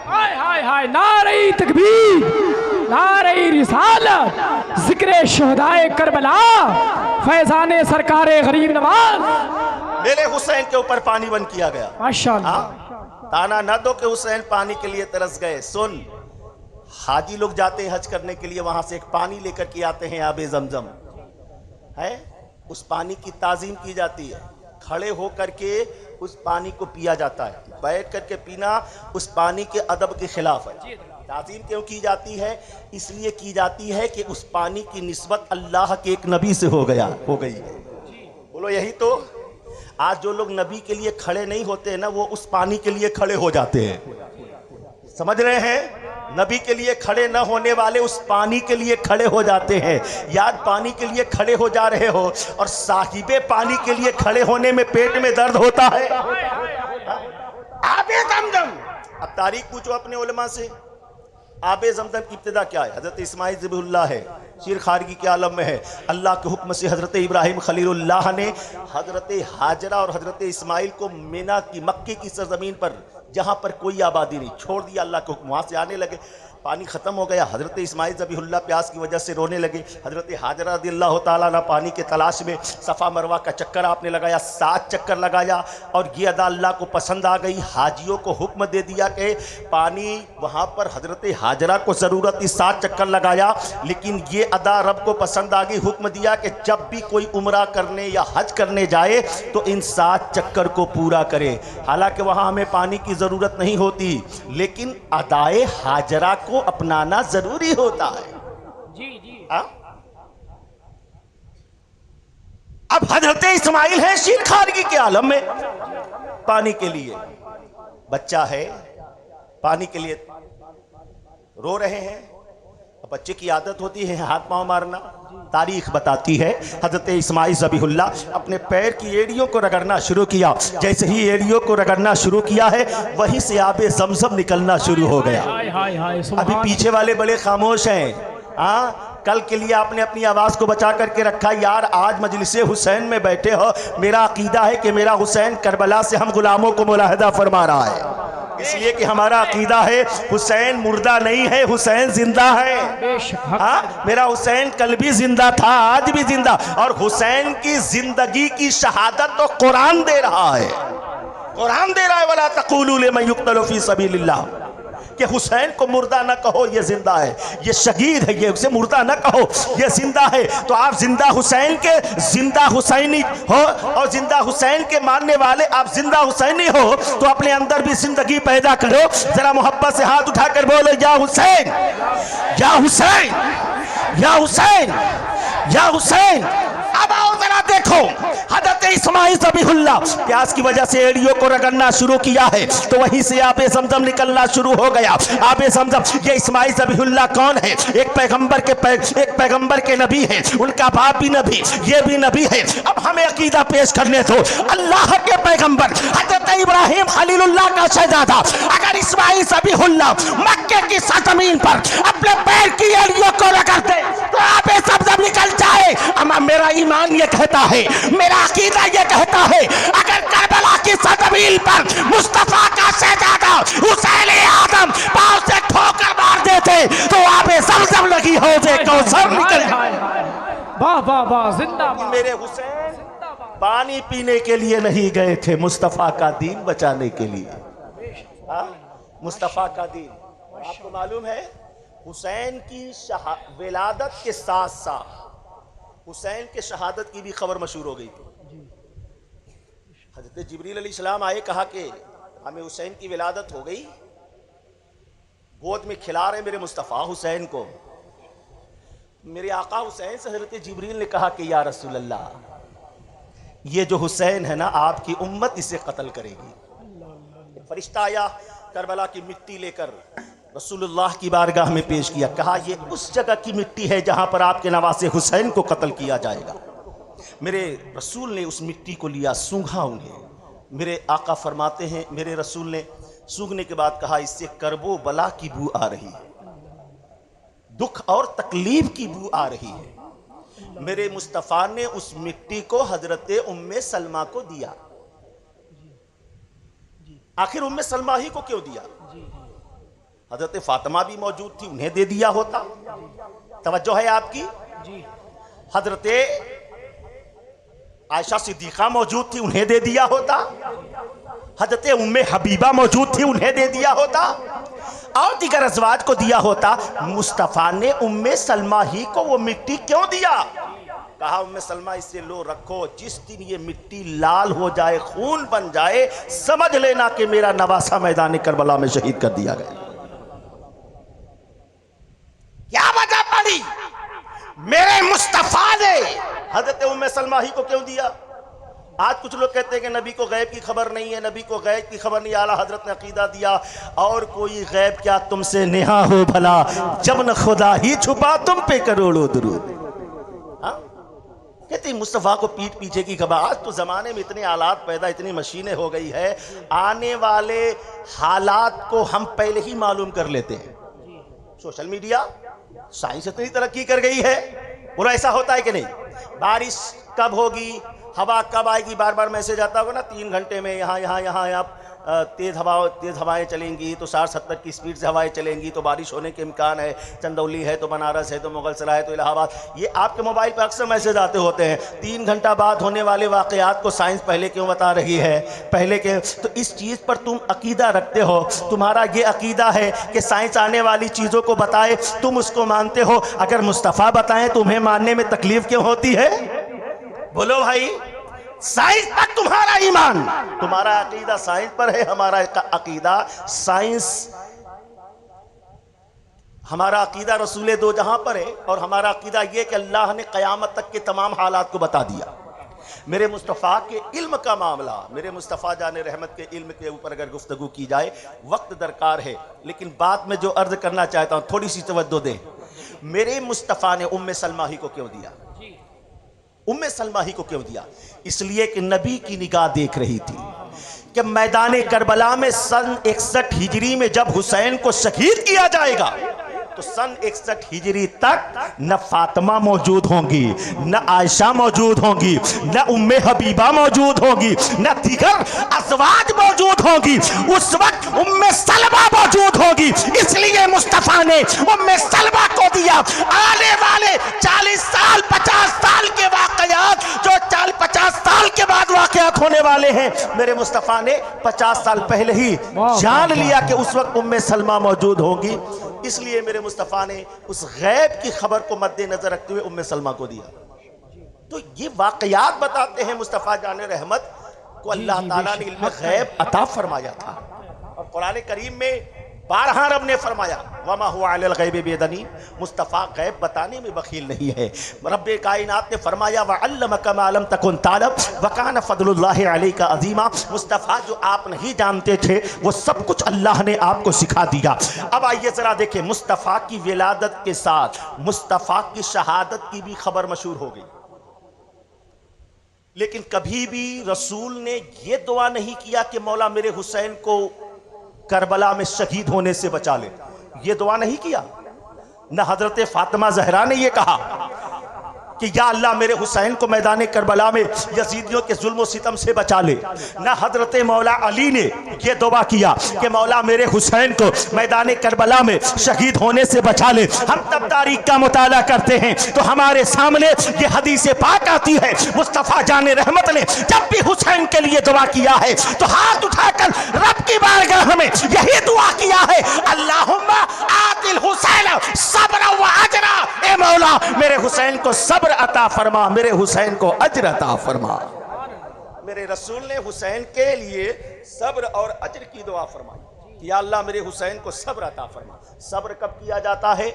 हाय हाय हाय, नारे तकबीर, नारे रिसालत, जिक्र शुहदाए करबला, फैजाने सरकारे गरीब नवाज। मेरे हुसैन के ऊपर पानी बंद किया गया। माशाअल्लाह, ताना न दो कि हुसैन पानी के लिए तरस गए। सुन, हाजी लोग जाते हैं हज करने के लिए, वहां से एक पानी लेकर के आते हैं, आबे जमजम है, उस पानी की ताजीम की जाती है, खड़े होकर के उस पानी को पिया जाता है, बैठ करके पीना उस पानी के अदब के खिलाफ है। ताज़ीम क्यों की जाती है? इसलिए की जाती है कि उस पानी की निस्बत अल्लाह के एक नबी से हो गई है। बोलो यही तो। आज जो लोग नबी के लिए खड़े नहीं होते हैं ना, वो उस पानी के लिए खड़े हो जाते हैं। समझ रहे हैं? नबी के लिए खड़े न होने वाले उस पानी के लिए खड़े हो जाते हैं। याद पानी के लिए खड़े हो जा रहे हो और साहिबे पानी के लिए खड़े होने में पेट में दर्द होता है। आबे जमजम, अब तारीख पूछो अपने उलमा से, आबे जमजम की इब्तिदा क्या है? हजरत इस्माइल ज़बीहुल्लाह है, शीर खारगी के आलम में है। अल्लाह के हुक्म से हजरत इब्राहिम खलीलुल्लाह ने हजरत हाजरा और हजरत इस्माइल को मिना की, मक्के की सरजमीन पर जहाँ पर कोई आबादी नहीं, छोड़ दिया अल्लाह के हुक्म। वहाँ से आने लगे, पानी ख़त्म हो गया। हज़रत इस्माइल ज़बीहुल्लाह प्यास की वजह से रोने लगे। हज़रत हाजरा रज़ियल्लाहु ताला अन्हा पानी के तलाश में सफ़ा मरवा का चक्कर आपने लगाया, 7 चक्कर लगाया और ये अदा अल्लाह को पसंद आ गई। हाजियों को हुक्म दे दिया कि पानी वहाँ पर हज़रत हाजरा को ज़रूरत थी, 7 चक्कर लगाया, लेकिन ये अदा रब को पसंद आ गई। हुक्म दिया कि जब भी कोई उम्रा करने या हज करने जाए तो इन 7 चक्कर को पूरा करे। हालांकि वहाँ हमें पानी की ज़रूरत नहीं होती, लेकिन अदाए हाजरा को अपनाना जरूरी होता है। जी। अब हजरत इस्माइल है शीर खारगी के आलम में, पानी के लिए बच्चा है, पानी के लिए रो रहे हैं। बच्चे की आदत होती है हाथ पांव मारना। तारीख बताती है हजरत इस्माइल ज़बीहुल्लाह अपने पैर की एड़ियों को रगड़ना शुरू किया। जैसे ही एड़ियों को रगड़ना शुरू किया है, वहीं से आबे ज़मज़म निकलना शुरू हो गया। अभी पीछे वाले बड़े खामोश हैं। हाँ, कल के लिए आपने अपनी आवाज़ को बचा करके रखा। यार आज मजलिसे हुसैन में बैठे हो, मेरा अकीदा है कि मेरा हुसैन करबला से हम गुलामों को मुलाहिदा फरमा रहा है, इसलिए कि हमारा अकीदा है हुसैन मुर्दा नहीं है, हुसैन जिंदा है। हाँ, मेरा हुसैन कल भी जिंदा था, आज भी जिंदा, और हुसैन की जिंदगी की शहादत तो कुरान दे रहा है। कुरान दे रहा है, वला तक़ूलू लिमन युक़्तलू फ़ी सबीलिल्लाह, कि हुसैन को मुर्दा ना कहो, ये जिंदा है, ये शहीद है, ये उसे मुर्दा ना कहो, ये जिंदा है। तो आप जिंदा हुसैन के जिंदा हुसैनी हो और जिंदा हुसैन के मानने वाले आप जिंदा हुसैनी हो, तो अपने अंदर भी जिंदगी पैदा करो। जरा मोहब्बत से हाथ उठाकर बोलो, या हुसैन, या हुसैन, या हुसैन, या हुसैन। अब आओ जरा देखो, हजरत इस्माइल ज़बीहुल्लाह प्यास की वजह से एड़ियों को रगड़ना शुरू किया है, तो वहीं से आबे ज़मज़म निकलना शुरू हो गया। आबे ज़मज़म, ये इस्माइल ज़बीहुल्लाह कौन है? एक पैगंबर के नबी है, उनका बाप भी नबी, ये भी नबी है। अब हमें अकीदा पेश करने दो। अल्लाह के पैगंबर हजरत इब्राहिम खलीलुल्लाह का शहजादा अगर इस्माइल ज़बीहुल्लाह मक्के की सरजमीन पर अपने पैर की एड़ियों को रगड़ते तो आबे ज़मज़म निकल जाए। अमा मेरा ईमान ये कहता है, मेरा अकीदा ये कहता है, अगर करबला की सरजमीन पर मुस्तफा का शहजादा हुसैन आदम पांव से ठोकर मार देते तो आबे ज़मज़म लगी हो जाए, कौसर निकल। वाह वाह वाह, जिंदाबाद। मेरे हुसैन पानी पीने के लिए नहीं गए थे, मुस्तफा का दीन बचाने के लिए। मुस्तफा का दीन। आपको मालूम है हुसैन की विलादत के साथ साथ हुसैन के शहादत की भी खबर मशहूर हो गई थी। हजरत जिब्रील अलैहिस्सलाम आए, कहा कि हमें हुसैन की विलादत हो गई, गोद में खिला रहे मेरे मुस्तफ़ा हुसैन को। मेरे आका हुसैन से हजरत जिब्रील ने कहा कि या रसूल अल्लाह, ये जो हुसैन है ना, आपकी उम्मत इसे कत्ल करेगी। फरिश्ता आया, करबला की मिट्टी लेकर रसूलुल्लाह की बारगाह में पेश किया। कहा ये उस जगह की मिट्टी है जहां पर आपके नवासे हुसैन को कत्ल किया जाएगा। मेरे रसूल ने उस मिट्टी को लिया, सूंघा उन्हें। मेरे आका फरमाते हैं, मेरे रसूल ने सूंघने के बाद कहा इससे करबो बला की बू आ रही है, दुख और तकलीफ की बू आ रही है। मेरे मुस्तफ़ा ने उस मिट्टी को हजरत उम्मे सलमा को दिया। आखिर उम्मे सलमा ही को क्यों दिया? हजरत फातिमा भी मौजूद थी, उन्हें दे दिया होता। तवज्जो है आपकी? हजरत आयशा सिद्दीक़ा मौजूद थी, उन्हें दे दिया होता। हजरत उम्मे हबीबा मौजूद थी, उन्हें दे दिया होता, और दीगर अज़वाज को दिया होता। मुस्तफ़ा ने उम्मे सलमा ही को वो मिट्टी क्यों दिया? कहा उम्मे सलमा इसे लो रखो, जिस दिन ये मिट्टी लाल हो जाए, खून बन जाए, समझ लेना कि मेरा नवासा मैदान करबला में शहीद कर दिया गया। क्या वजह पड़ी? मेरे मुस्तफा ने हजरत उम्मे सलमा ही को क्यों दिया? आज कुछ लोग कहते हैं कि नबी को गैब की खबर नहीं है, नबी को गैब की खबर नहीं। आला हजरत ने अकीदा दिया, और कोई गैब क्या तुमसे नेहा हो भला, जब न खुदा ही छुपा तुम पे करोड़ों दुरूद। कहते मुस्तफ़ा को पीठ पीछे की खबर। आज तो ज़माने में इतने आलात पैदा, इतनी मशीनें हो गई है, आने वाले हालात को हम पहले ही मालूम कर लेते हैं। सोशल मीडिया, साइंस इतनी तरक्की कर गई है। बोलो ऐसा होता है कि नहीं? बारिश कब होगी, हवा कब आएगी, बार बार मैसेज आता होगा ना, 3 घंटे में यहाँ तेज़ हवाएं चलेंगी, तो 60-70 की स्पीड से हवाएं चलेंगी, तो बारिश होने के इम्कान है। चंदौली है तो बनारस है, तो मुगलसराय है तो इलाहाबाद। ये आपके मोबाइल पर अक्सर मैसेज आते होते हैं। 3 घंटा बाद होने वाले वाक़यात को साइंस पहले क्यों बता रही है, पहले के। तो इस चीज़ पर तुम अकीदा रखते हो, तुम्हारा ये अकीदा है कि साइंस आने वाली चीज़ों को बताए, तुम उसको मानते हो। अगर मुस्तफ़ा बताएं तुम्हें मानने में तकलीफ क्यों होती है? बोलो भाई, साइंस पर तुम्हारा ईमान, तुम्हारा अकीदा साइंस पर है, हमारा अकीदा साइंस, हमारा अकीदा रसूल दो जहां पर है। और हमारा अकीदा यह कि अल्लाह ने क़यामत तक के तमाम हालात को बता दिया। मेरे मुस्तफ़ा के इल्म का मामला, मेरे मुस्तफ़ा जाने रहमत के इल्म के ऊपर अगर गुफ्तगू की जाए, वक्त दरकार है, लेकिन बात में जो अर्ज करना चाहता हूं थोड़ी सी तवज्जो दें। मेरे मुस्तफ़ा ने उम्मे सलमा ही को क्यों दिया? उम्मे सलमा ही को क्यों दिया? इसलिए कि नबी की निगाह देख रही थी कि मैदान करबला में सन 61 हिजरी में जब हुसैन को शहीद किया जाएगा, तो सन 61 हिजरी तक न फातिमा मौजूद होंगी, न आयशा मौजूद होंगी, न उम्मे हबीबा मौजूद होंगी, न दीगर अज़वाज मौजूद होंगी। उस वक्त उम्मे सलमा मौजूद होगी। इसलिए मुस्तफ़ा ने उम्मे सलमा को दिया। आने वाले 40 साल 50 साल के वाक़यात, जो 40-50 साल के बाद वाक़यात होने वाले हैं, मेरे मुस्तफ़ा ने 50 साल पहले ही जान लिया कि उस वक्त उम्मे सलमा मौजूद होंगी। इसलिए मेरे मुस्तफ़ा ने उस गैब की खबर को मद्देनजर रखते हुए उम्मे सलमा को दिया। तो ये वाक़यात बताते हैं मुस्तफ़ा जाने रहमत को अल्लाह ताला ने इल्म गैब अता फरमाया था। और कुरान करीम में बारहा रब ने फरमाया, वमा हुवा अलल गैबि बियदनी, मुस्तफ़ा गैब बताने में बखील नहीं है। रब्बे कायनात ने फरमाया, व अल्लमका मा लम तकुन तालब व कान फज़लुल्लाहि अलैका अज़ीमा, मुस्तफ़ा जो आप नहीं जानते थे वो सब कुछ अल्लाह ने आपको सिखा दिया। अब आइए ज़रा देखें, मुस्तफ़ा की विलादत के साथ मुस्तफ़ा की शहादत की भी खबर मशहूर हो गई, लेकिन कभी भी रसूल ने ये दुआ नहीं किया कि मौला मेरे हुसैन को करबला में शहीद होने से बचा ले। ये दुआ नहीं किया। न हजरत फातिमा ज़हरा ने ये कहा कि या अल्लाह मेरे हुसैन को मैदान करबला में यजीदियों के जुल्म सितम से बचा ले। न हजरत मौला अली ने यह दुआ किया कि मौला मेरे हुसैन को मैदान करबला में शहीद होने से बचा ले। हम तब तारीख का मुताला करते हैं तो हमारे सामने ये हदीस पाक आती है, मुस्तफ़ा जाने रहमत ने जब भी हुसैन के लिए दुआ किया है तो हाथ उठाकर रब की बारगाह में यही दुआ किया है, अल्लाहुम्मा आतिल हुसैन सब्र व अजरा, ए मौला मेरे हुसैन को सब्र अता फरमा, मेरे हुसैन को अजर अता फरमा। मेरे रसूल ने हुसैन के लिए सब्र और अजर की दुआ फरमाई कि या अल्लाह मेरे हुसैन को सब्र अता फरमा। सब्र कब किया जाता है?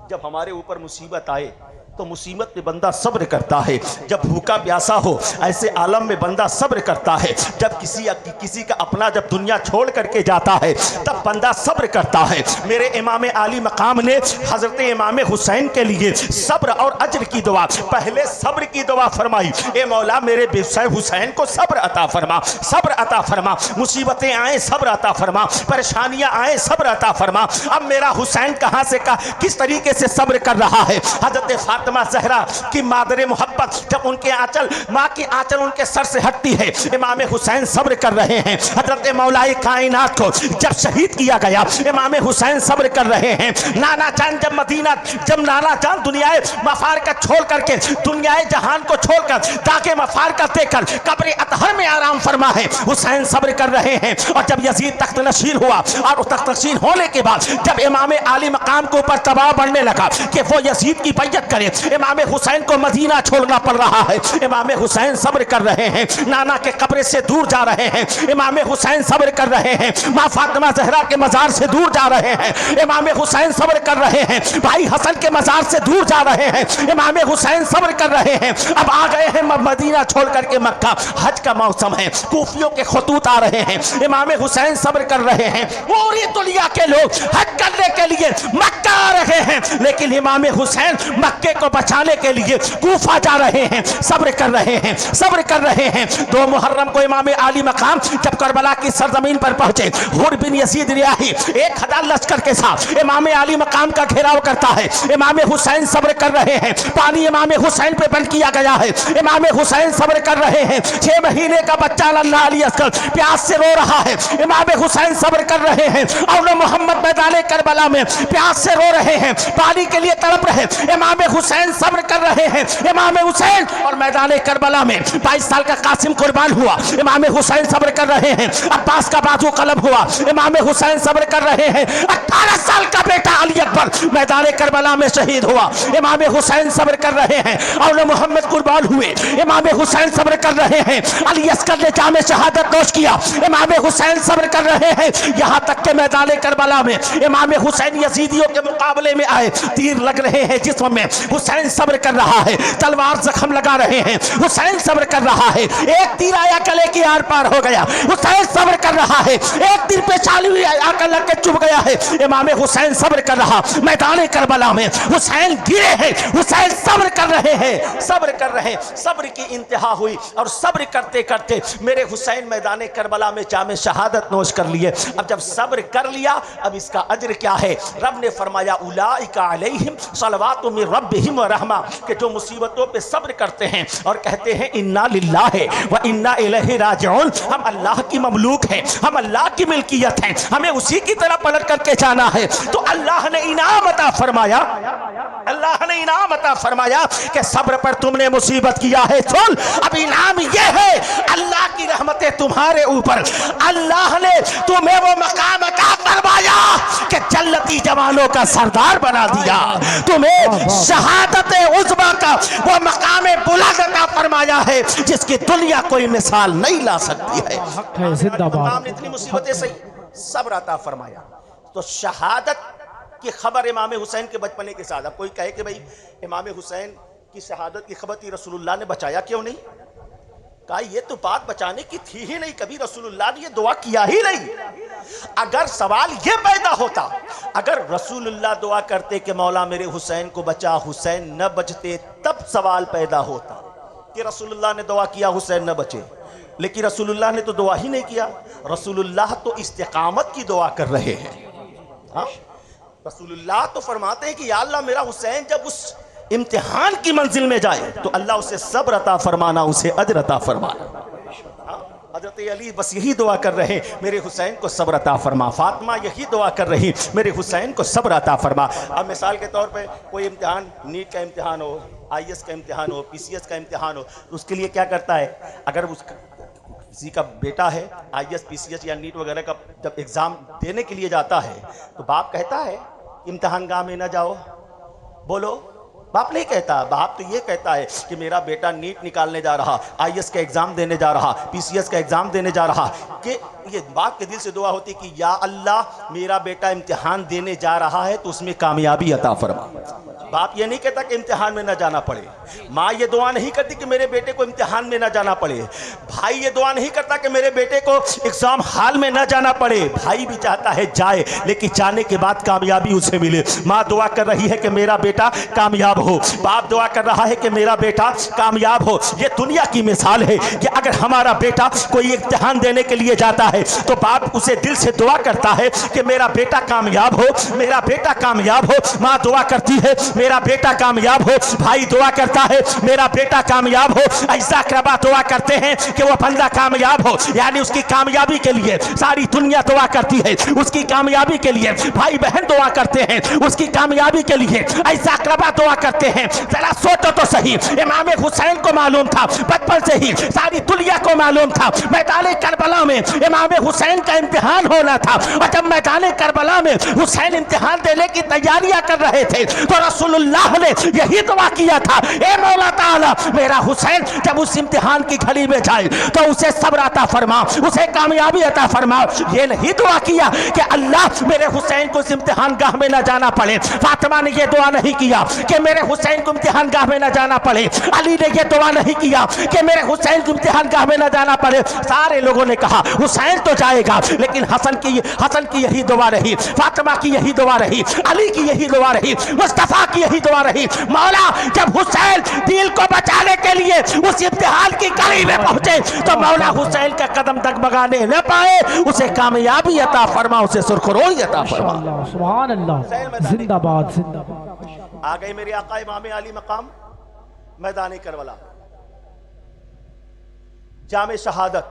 जब हमारे ऊपर मुसीबत आए तो मुसीबत में बंदा सब्र करता है। जब भूखा प्यासा हो ऐसे आलम में बंदा सब्र करता है। जब किसी का अपना जब दुनिया छोड़ करके जाता है तब बंदा सब्र करता है। मेरे इमाम आली मकाम ने हजरत इमाम हुसैन के लिए सब्र और अजर की दुआ, पहले सब्र की दुआ फरमाई, ए मौला मेरे बेवसाय हुसैन को सब्र अता फरमा, सब्र अता फरमा। मुसीबतें आए सब्र अता फरमा, परेशानियां आए सब्र अता फरमा। अब मेरा हुसैन कहाँ से किस तरीके से सब्र कर रहा है? हजरत फातिमा ज़हरा की मादरे मोहब्बत, जब उनके आंचल, माँ की आंचल उनके सर से हटती है, इमाम हुसैन सब्र कर रहे हैं। हजरत मौलाए कायनात को जब शहीद किया गया, इमाम हुसैन सब्र कर रहे हैं। नाना जान जब नाना जान दुनियाए मफार का छोड़ करके, दुनियाए जहान को छोड़कर दागे मफार का देकर कब्र अतहर में आराम फरमा है, हुसैन सब्र कर रहे हैं। और जब यजीद तख्त नशीर हुआ और तख्त नशीर होने के बाद जब इमाम आली मकाम के ऊपर दबाव बढ़ने लगा कि वो यजीद की बैयत करे, इमाम हुसैन को मदीना छोड़ना पड़ रहा है। इमाम हुसैन सब्र कर रहे हैं, नाना के कब्र से दूर जा रहे हैं। इमाम हुसैन सब्र कर रहे हैं, माँ फातिमा ज़हरा के मज़ार से दूर जा रहे हैं। इमाम हुसैन सब्र कर रहे हैं, भाई हसन के मज़ार से दूर जा रहे हैं। इमाम हुसैन सब्र कर रहे हैं, अब आ गए हैं मदीना छोड़ करके मक्का। हज का मौसम है, कूफियों के खतूत आ रहे हैं। इमाम हुसैन सब्र कर रहे हैं, पूरी दुनिया के लोग हज करने के लिए मक्का आ रहे हैं, लेकिन इमाम हुसैन मक्के को बचाने के लिए कूफा जा रहे हैं। सब्र कर रहे हैं, सब्र कर रहे हैं। 2 मुहर्रम को इमाम आली मकाम जब करबला की सरजमीन पर पहुंचे, हुर बिन यजीद रियाही 1000 लश्कर के साथ इमाम आली मकाम का घेराव करता है। इमाम हुसैन सब्र कर रहे हैं, पानी इमाम हुसैन पे बंद किया गया है। इमाम हुसैन सब्र कर रहे हैं, 6 महीने का बच्चा लल्ला अली अस्कर प्यास से रो रहा है। इमाम हुसैन सब्र कर रहे हैं, और मोहम्मद मैदान करबला में प्यास से रो रहे हैं, पानी के लिए तड़प रहे। इमाम हुसैन सब्र कर रहे हैं। इमाम हुसैन और मैदान करबला में 22 साल का कासिम कुर्बान हुआ, इमाम हुसैन सब्र कर रहे हैं। अब्बास का बाजू कलम हुआ, इमाम हुसैन सब्र कर रहे हैं। 18 साल का बेटा अली अकबर मैदान करबला में शहीद हुआ, इमाम हुसैन सब्र कर रहे हैं। और मोहम्मद कुर्बान हुए, इमाम हुसैन सब्र कर रहे हैं। अली अस्कर ने जामे शहादत नोश किया, इमाम हुसैन सब्र कर रहे हैं। यहाँ तक के मैदान करबला में इमाम हुसैन यजीदियों के मुकाबले में आए, तीर लग रहे हैं जिस्म में, हुसैन सब्र कर रहा है। तलवार जख्म लगा रहे हैं, हुसैन सब्र कर रहा है। एक तीर आया गले के आर पार हो गया, हुसैन सब्र कर रहा है। एक तीर पे चालू आकर लग के चुभ गया है, इमाम हुसैन सब्र कर रहा। मैदान करबला में हुसैन गिरे हैं, हुसैन सब्र कर रहे हैं, सब्र कर रहे हैं। सब्र की इंतहा हुई, और सब्र करते करते मेरे हुसैन मैदान करबला में जामे शहादत नोश कर लिए। अब जब सब्र कर लिया, अब इसका अज्र क्या है? रब ने फरमाया उलाइका अलैहिम सलवातु मिर रब्बिहिम व रहमा, कि जो मुसीबतों पे सब्र करते हैं और कहते हैं इन्ना लिल्लाहि व इन्ना इलैहि राजिऊन, हम अल्लाह की ममलूक हैं, हम अल्लाह की मिल्कियत हैं, हमें उसी की तरह पलट करके जाना है। तो अल्लाह ने इनाम अता फरमाया, अल्लाह ने इनाम अता फरमाया कि सब्र पर तुमने मुसीबत किया है। सुन, अब इनाम यह है, अल्लाह की रहमतें तुम्हारे ऊपर, अल्लाह ने तुम्हें वो मकाम अता फरमाया कि जन्नती जवानों का सरदार बना दिया, तुम्हें शहादत उज़्मा का वो मकाम बुलंद अता फरमाया है जिसकी दुनिया कोई मिसाल नहीं ला सकती है। जिंदाबाद। इतनी मुसीबतें सही, सब्र अता फरमाया। तो शहादत की खबर इमाम हुसैन के बचपने के साथ, अब कोई कहे कि भाई इमाम हुसैन की शहादत की खबर थी, रसूलुल्लाह ने बचाया क्यों नहीं? कहा ये तो बात बचाने की थी ही नहीं, कभी रसूलुल्लाह ने ये दुआ किया ही नहीं। अगर सवाल ये पैदा होता, अगर रसूलुल्लाह दुआ करते कि मौला मेरे हुसैन को बचा, हुसैन न बचते, तब सवाल पैदा होता कि रसूलुल्लाह ने दुआ किया हुसैन न बचे। लेकिन रसूलुल्लाह ने तो दुआ ही नहीं किया, रसूलुल्लाह तो इस्तिकामत की दुआ कर रहे हैं। हाँ, रसूलुल्लाह तो फरमाते हैं कि या अल्लाह मेरा हुसैन जब उस इम्तिहान की मंजिल में जाए तो अल्लाह उसे सब्र अता फरमाना, उसे अज्र अता फरमाना। हज़रत अली बस यही दुआ कर रहे, मेरे हुसैन को सब्र अता फरमा। फातिमा यही दुआ कर रही, मेरे हुसैन को सब्र अता फरमा। अब मिसाल के तौर पे कोई इम्तिहान, नीट का इम्तिहान हो, IAS का इम्तिहान हो, PCS का इम्तिहान हो, तो उसके लिए क्या करता है? अगर उसका किसी का बेटा है IAS PCS या नीट वगैरह का जब एग्ज़ाम देने के लिए जाता है, तो बाप कहता है इम्तिहान गाह में ना जाओ, बोलो, बाप नहीं कहता। बाप तो ये कहता है कि मेरा बेटा नीट निकालने जा रहा, IAS का एग्ज़ाम देने जा रहा, PCS का एग्ज़ाम देने जा रहा, कि ये बाप के दिल से दुआ होती कि या अल्लाह मेरा बेटा इम्तिहान देने जा रहा है तो उसमें कामयाबी अता फरमा। बाप ये नहीं कहता कि इम्तिहान में ना जाना पड़े, माँ ये दुआ नहीं करती कि मेरे बेटे को इम्तिहान में ना जाना पड़े, भाई ये दुआ नहीं करता कि मेरे बेटे को एग्जाम हॉल में ना जाना पड़े। भाई भी चाहता है जाए, लेकिन जाने के बाद कामयाबी उसे मिले। माँ दुआ कर रही है कि मेरा बेटा कामयाब हो, बाप दुआ कर रहा है कि मेरा बेटा कामयाब हो। ये दुनिया की मिसाल है कि अगर हमारा बेटा कोई इम्तिहान देने के लिए जाता है तो बाप उसे दिल से दुआ करता है कि मेरा बेटा कामयाब हो, मेरा बेटा कामयाब हो। माँ दुआ करती है मेरा बेटा कामयाब हो, भाई दुआ करता है मेरा बेटा कामयाब हो, ऐसा अक़रबा दुआ करते हैं कि वो बंदा कामयाब हो। यानी उसकी कामयाबी के लिए सारी दुनिया दुआ करती है, उसकी कामयाबी के लिए भाई बहन दुआ करते हैं, उसकी कामयाबी के लिए ऐसा अक़रबा दुआ करते हैं। जरा सोचो तो सही, इमाम हुसैन को मालूम था बचपन से ही, सारी दुनिया को मालूम था मैदान करबला में इमाम हुसैन का इम्तिहान होना था। और जब मैदान करबला में हुसैन इम्तिहान देने की तैयारियां कर रहे थे तो रसूलुल्लाह ने यही दुआ किया था, ए मौला ताला मेरा हुसैन जब उस इम्तिहान की घड़ी में जाए तो उसे सब्र अता फरमा, उसे कामयाबी अता फरमा। ये नहीं दुआ किया कि अल्लाह मेरे हुसैन को इस इम्तिहान गाह में ना जाना पड़े। फातिमा ने यह दुआ नहीं किया कि मेरे हुसैन को इम्तिहान गाह में ना जाना पड़े। अली ने यह दुआ नहीं किया कि मेरे हुसैन को इम्तिहान गाह में ना जाना पड़े। सारे लोगों ने कहा हुसैन तो जाएगा, लेकिन हसन की यही दुआ रही, फातिमा की यही दुआ रही, अली की यही दुआ रही, मुस्तफा की यही दुआ रही। मौला जब हुसैन दिल को बचाने के लिए उस इम्तिहान की कड़ी में पहुंचे तो मौला हुसैन का कदम डगमगाने न पाए, उसे कामयाबी अता फरमा, उसे सुरखरोई अता फरमा। सुभान अल्लाह, जिंदाबाद जिंदाबाद। आ गए मेरे आका इमाम अली मकाम मैदान करबला, जामे शहादत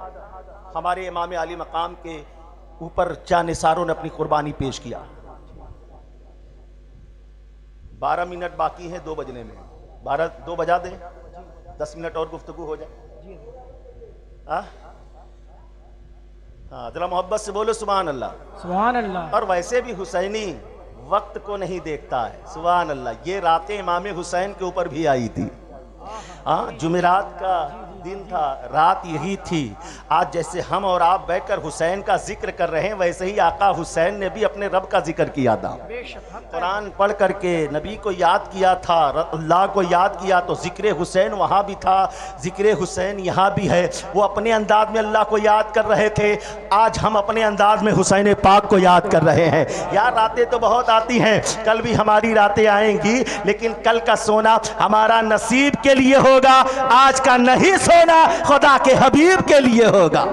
हमारे इमाम अली मकाम के ऊपर जानिसारों ने अपनी कुर्बानी पेश किया। 12 मिनट बाकी हैं 2 बजने में, 2 बजा दें, 10 मिनट और गुफ्तगू हो जाए। हाँ, जरा मोहब्बत से बोलो सुभान अल्लाह, सुभान अल्लाह। और वैसे भी हुसैनी वक्त को नहीं देखता है, सुभान अल्लाह। ये रातें इमाम हुसैन के ऊपर भी आई थी। हाँ, जुमेरात का दिन था, रात यही थी। आज जैसे हम और आप बैठकर हुसैन का जिक्र कर रहे हैं, वैसे ही आका हुसैन ने भी अपने रब का जिक्र किया था। कुरान पढ़ करके नबी को याद किया था, अल्लाह को याद किया, तो जिक्र हुसैन वहाँ भी था, जिक्र हुसैन यहाँ भी है। वो अपने अंदाज में अल्लाह को याद कर रहे थे, आज हम अपने अंदाज में हुसैन पाक को याद कर रहे हैं। यार रातें तो बहुत आती हैं, कल भी हमारी रातें आएंगी, लेकिन कल का सोना हमारा नसीब के लिए होगा, आज का नहीं सोना खुदा के हबीब के लिए होगा।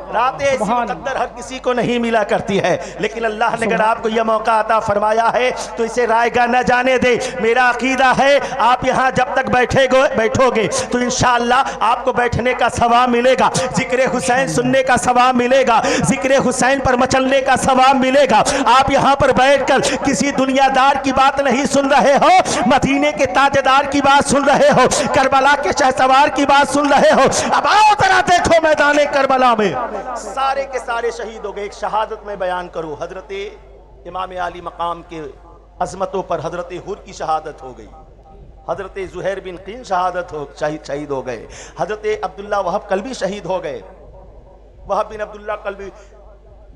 रातें ऐसी मुकद्दर हर किसी को नहीं मिला करती है, लेकिन अल्लाह ने अगर आपको यह मौका अता फरमाया है तो इसे रायगा न जाने दे। मेरा अकीदा है आप यहाँ जब तक बैठोगे तो इंशाअल्लाह आपको बैठने का सवाब मिलेगा, जिक्र हुसैन सुनने का सवाब मिलेगा, जिक्र हुसैन पर मचलने का सवाब मिलेगा। आप यहाँ पर बैठकर किसी दुनियादार की बात नहीं सुन रहे हो, मदीने के ताजदार की बात सुन रहे हो, करबला के शहसवार की बात सुन रहे हो। अब आओ जरा देखो मैदान करबला में सारे के सारे शहीद हो गए। एक शहादत में बयान करूं, हजरत इमाम अली मकाम के अजमतों पर हजरत हुर की शहादत हो गई, हजरत जुहैर बिन कीन शहीद हो गए, हजरत अब्दुल्ला वहब कल्बी शहीद हो गए। वहब बिन अब्दुल्ला कल्बी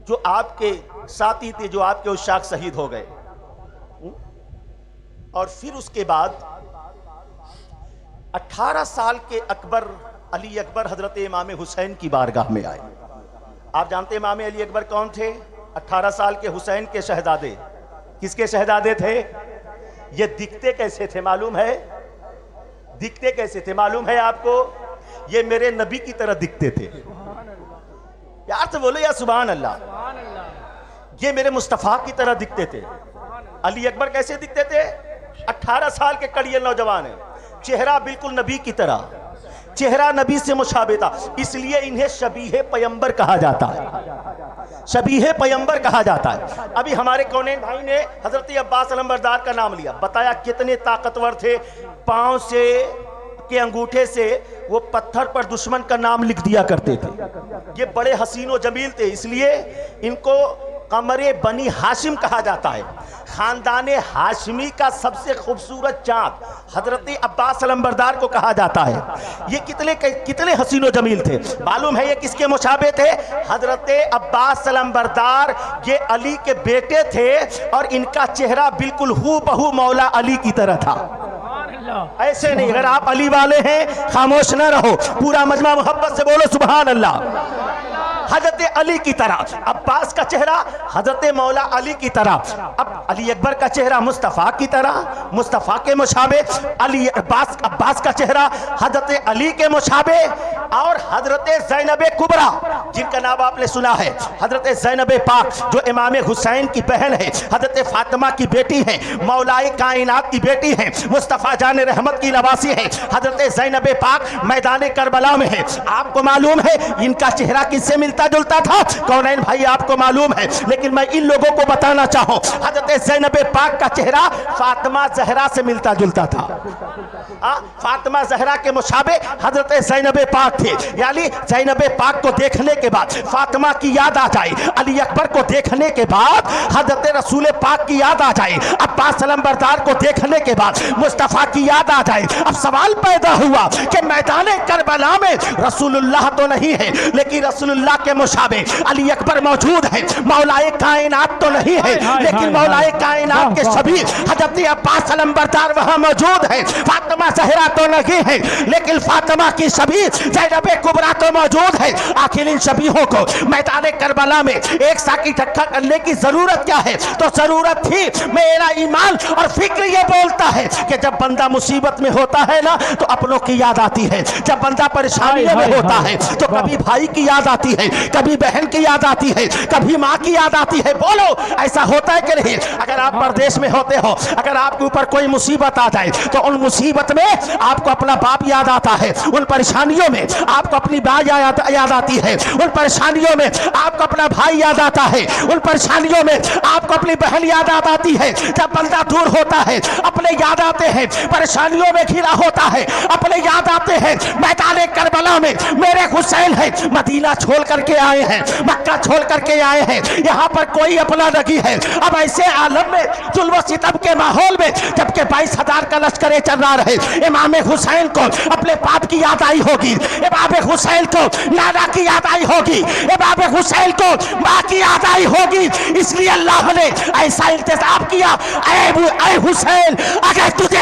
जो आपके साथी थे, जो आपके उशाक शहीद हो गए। और फिर उसके बाद 18 साल के अकबर अली अकबर हजरत इमाम हुसैन की बारगाह में आए। आप जानते हैं इमाम अली अकबर कौन थे? 18 साल के हुसैन के शहजादे। किसके शहजादे थे? ये दिखते कैसे थे मालूम है? दिखते कैसे थे मालूम है आपको? ये मेरे नबी की तरह दिखते थे। यार से बोले या सुभान अल्लाह। ये मेरे मुस्तफ़ा की तरह दिखते थे। अली अकबर कैसे दिखते थे? 18 साल के कड़िए नौजवान है, चेहरा बिल्कुल नबी की तरह, चेहरा नबी से मुशाबे था, इसलिए इन्हें शबीहे पैगंबर कहा जाता है, शबीहे पैगंबर कहा जाता है। अभी हमारे कौनैन भाई ने हजरत अब्बास अलंबरदार का नाम लिया, बताया कितने ताकतवर थे, पांव से के अंगूठे से वो पत्थर पर दुश्मन का नाम लिख दिया करते थे। ये बड़े हसीन व जमील थे, इसलिए इनको कमरे बनी हाशिम कहा जाता है। खानदाने हाशमी का सबसे खूबसूरत चाँद हजरत अब्बास अलंबरदार को कहा जाता है। ये कितने हसीन व जमील थे मालूम है? ये किसके मुशाबे थे? हजरत अब्बास अलंबरदार ये अली के बेटे थे और इनका चेहरा बिल्कुल हूबहू मौला अली की तरह था। ऐसे नहीं, अगर आप अली वाले हैं खामोश न रहो, पूरा मजमा मोहब्बत से बोलो सुभान अल्लाह। हजरत अली की तरह, अब्बास का चेहरा हजरत मौला अली की तरह, अब अली अकबर का चेहरा मुस्तफ़ा की तरह, मुस्तफ़ा के मुशाबे, अब्बास का चेहरा हजरत अली के मुशाबे, और हजरत ज़ैनब कुबरा जिनका नाम आपने सुना है, हजरत ज़ैनब पाक जो इमाम हुसैन की बहन है, हजरत फातिमा की बेटी है, मौलाए कायनात की बेटी है, मुस्तफ़ा जान रहमत की नवासी है। हजरत ज़ैनब पाक मैदान करबला में है। आपको मालूम है इनका चेहरा किससे मिलता जुलता था? कौनैन भाई आपको मालूम है, लेकिन मैं इन लोगों को बताना चाहूँ, हजरत ज़ैनब पाक का चेहरा फातिमा ज़हरा से मिलता जुलता था। फातिमा ज़हरा के मुशाबे हजरत ज़ैनब पाक थे, यानी ज़ैनब पाक को देखने के बाद फातिमा की याद आ जाए, अली अकबर को देखने के बाद हजरत रसूल पाक की याद आ जाए, अब्बास अलंबरदार को देखने के बाद मुस्तफ़ा की याद आ जाए। अब सवाल पैदा हुआ कि मैदान करबला में रसूलुल्लाह तो नहीं है, लेकिन रसूलुल्लाह के मुशाबे अली अकबर मौजूद है। मौलाए कायनात तो नहीं है, लेकिन मौलाए कायनात के सभी हजरत अब्बास अलंबरदार वहां मौजूद है। फातिमा ज़हरा तो नहीं है, लेकिन फातिमा की सभी ज़ैनब कुबरा तो मौजूद है। आखिर इन सभीहों को मैदान करबला में एक साथ इकट्ठा करने की जरूरत क्या है? तो जरूरत थी, मेरा ईमान और फिक्र ये बोलता है कि जब बंदा मुसीबत में होता है ना तो अपनों की याद आती है, जब बंदा परेशानी में होता है तो कभी भाई की याद आती है, कभी बहन की याद आती है, कभी माँ की याद आती है। बोलो ऐसा होता है कि नहीं? अगर आप परदेश में होते हो, अगर आपके ऊपर कोई मुसीबत आ जाए तो उन मुसीबत में आपको अपना बाप याद आता है, उन परेशानियों में आपको अपनी माँ याद आती है, उन परेशानियों में आपको अपना भाई याद आता है, उन परेशानियों में आपको अपनी बहन याद आती है। जब बंदा दूर होता है अपने याद आते हैं, परेशानियों में घिरा होता है अपने याद आते हैं। मैदान करबला में मेरे हुसैन है, मदीना छोड़ करके आए हैं, मक्का छोड़ करके आए हैं, यहाँ पर कोई अपना नहीं है। अब ऐसे आलम में जुल्म सितम के माहौल में जबकि 22,000 का लश्कर चल रहा रहे, इमाम हुसैन को अपने बाप की याद आई होगी, इमाम हुसैन को नाना की याद आई होगी, इमाम हुसैन को माँ की याद आई होगी। इसलिए अल्लाह ने ऐसा इंतजाम किया, ऐ हुसैन अगर तुझे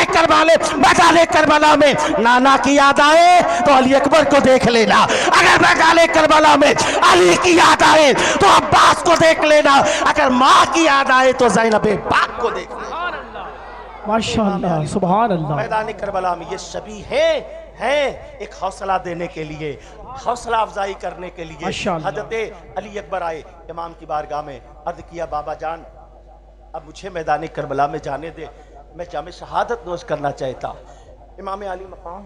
मैदान करबला में नाना की याद आए तो अली अकबर को देख लेना, अगर मैदान करबला में अली की याद आए तो अब्बास को देख लेना, अगर माँ की याद आए तो ज़ैनब पाक को देख लेना। माशाअल्लाह, सुभान अल्लाह। मैदान करबला में ये सभी हैं एक हौसला देने के लिए, हौसला अफजाई करने के लिए। हजरत अली अकबर आए इमाम की बारगाह में, अर्ज किया बाबा जान अब मुझे मैदान करबला में जाने दे, मैं जामे शहादत नोश करना चाहता। इमाम आली मकाम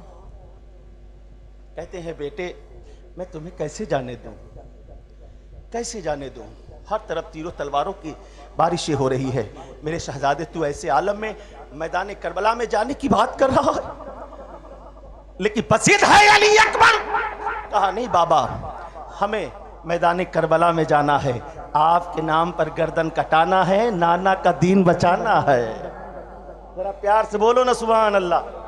कहते हैं बेटे मैं तुम्हें कैसे जाने दूं, कैसे जाने दूं? हर तरफ तीरों तलवारों की बारिशें हो रही है। मेरे शहजादे तू ऐसे आलम में मैदान करबला में जाने की बात कर रहा है, लेकिन पसीद है अली अकबर। कहा नहीं बाबा हमें मैदान करबला में जाना है, आपके नाम पर गर्दन कटाना है, नाना का दीन बचाना है। जरा प्यार से बोलो ना सुभान अल्लाह।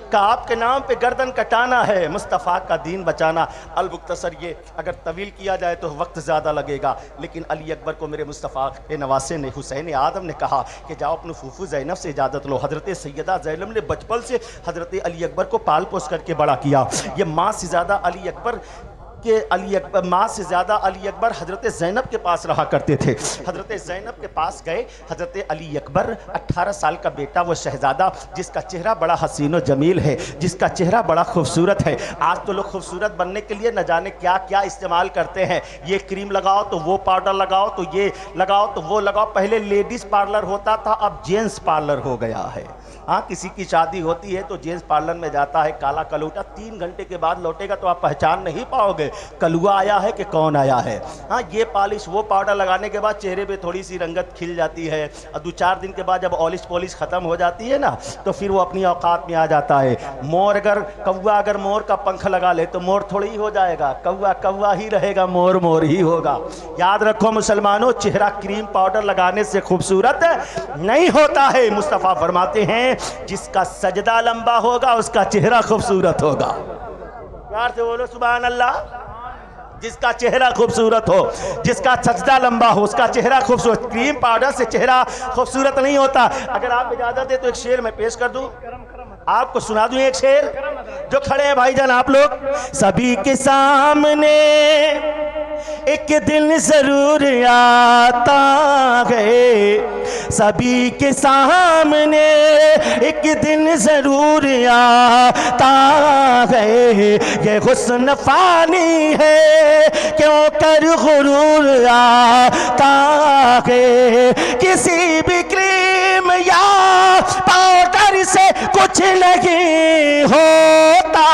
का आपके नाम पे गर्दन कटाना है, मुस्तफ़ा का दीन बचाना। अल-मुख्तसर ये अगर तवील किया जाए तो वक्त ज़्यादा लगेगा, लेकिन अली अकबर को मेरे मुस्तफ़ा के नवासे ने हुसैन आदम ने कहा कि जाओ अपनी फूफू ज़ैनब से इजाज़त लो। हज़रत सैयदा ज़ैनब ने बचपन से हज़रत अली अकबर को पाल पोस करके बड़ा किया। ये माँ से ज़्यादा अली अकबर माँ से ज़्यादा अली अकबर हज़रत ज़ैनब के पास रहा करते थे। हज़रत ज़ैनब के पास गए हज़रत अली अकबर, 18 साल का बेटा वो शहज़ादा जिसका चेहरा बड़ा हसीन व जमील है, जिसका चेहरा बड़ा खूबसूरत है। आज तो लोग खूबसूरत बनने के लिए न जाने क्या क्या इस्तेमाल करते हैं, ये क्रीम लगाओ तो वो पाउडर लगाओ तो ये लगाओ तो वो लगाओ। पहले लेडीज़ पार्लर होता था, अब जेंट्स पार्लर हो गया है। हाँ किसी की शादी होती है तो जेंट्स पार्लर में जाता है, काला कलूटा 3 घंटे के बाद लौटेगा तो आप पहचान नहीं पाओगे कलुआ आया है कि कौन आया है। हाँ ये पॉलिश वो पाउडर लगाने के बाद चेहरे पे थोड़ी सी रंगत खिल जाती है, और 2-4 दिन के बाद जब पॉलिश ख़त्म हो जाती है ना तो फिर वो अपनी औकात में आ जाता है। कौवा अगर मोर का पंख लगा ले तो मोर थोड़ी ही हो जाएगा, कौवा कौवा ही रहेगा, मोर मोर ही होगा। याद रखो मुसलमानों, चेहरा क्रीम पाउडर लगाने से खूबसूरत नहीं होता है। मुस्तफ़ा फरमाते हैं जिसका सजदा लंबा होगा उसका चेहरा खूबसूरत होगा। प्यार से बोलो सुभान अल्लाह। जिसका चेहरा खूबसूरत हो, जिसका सजदा लंबा हो, उसका चेहरा खूबसूरत। क्रीम पाउडर से चेहरा खूबसूरत नहीं होता। अगर आप इजाजत दे तो एक शेर मैं पेश कर दूं, आपको सुना दूं एक शेर। जो खड़े हैं भाईजान आप लोग, सभी के सामने एक दिन जरूर आता है, सभी के सामने एक दिन जरूर आता है। ये हुस्न फानी है क्यों पर गुरूर आता है, किसी भी क्रीम या पाउडर से कुछ नहीं होता,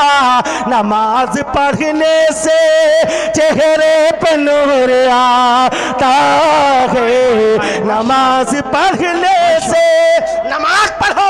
नमाज पढ़ने से चेहरे पे नूर आता है, नमाज पढ़ने से, नमाज पढ़ो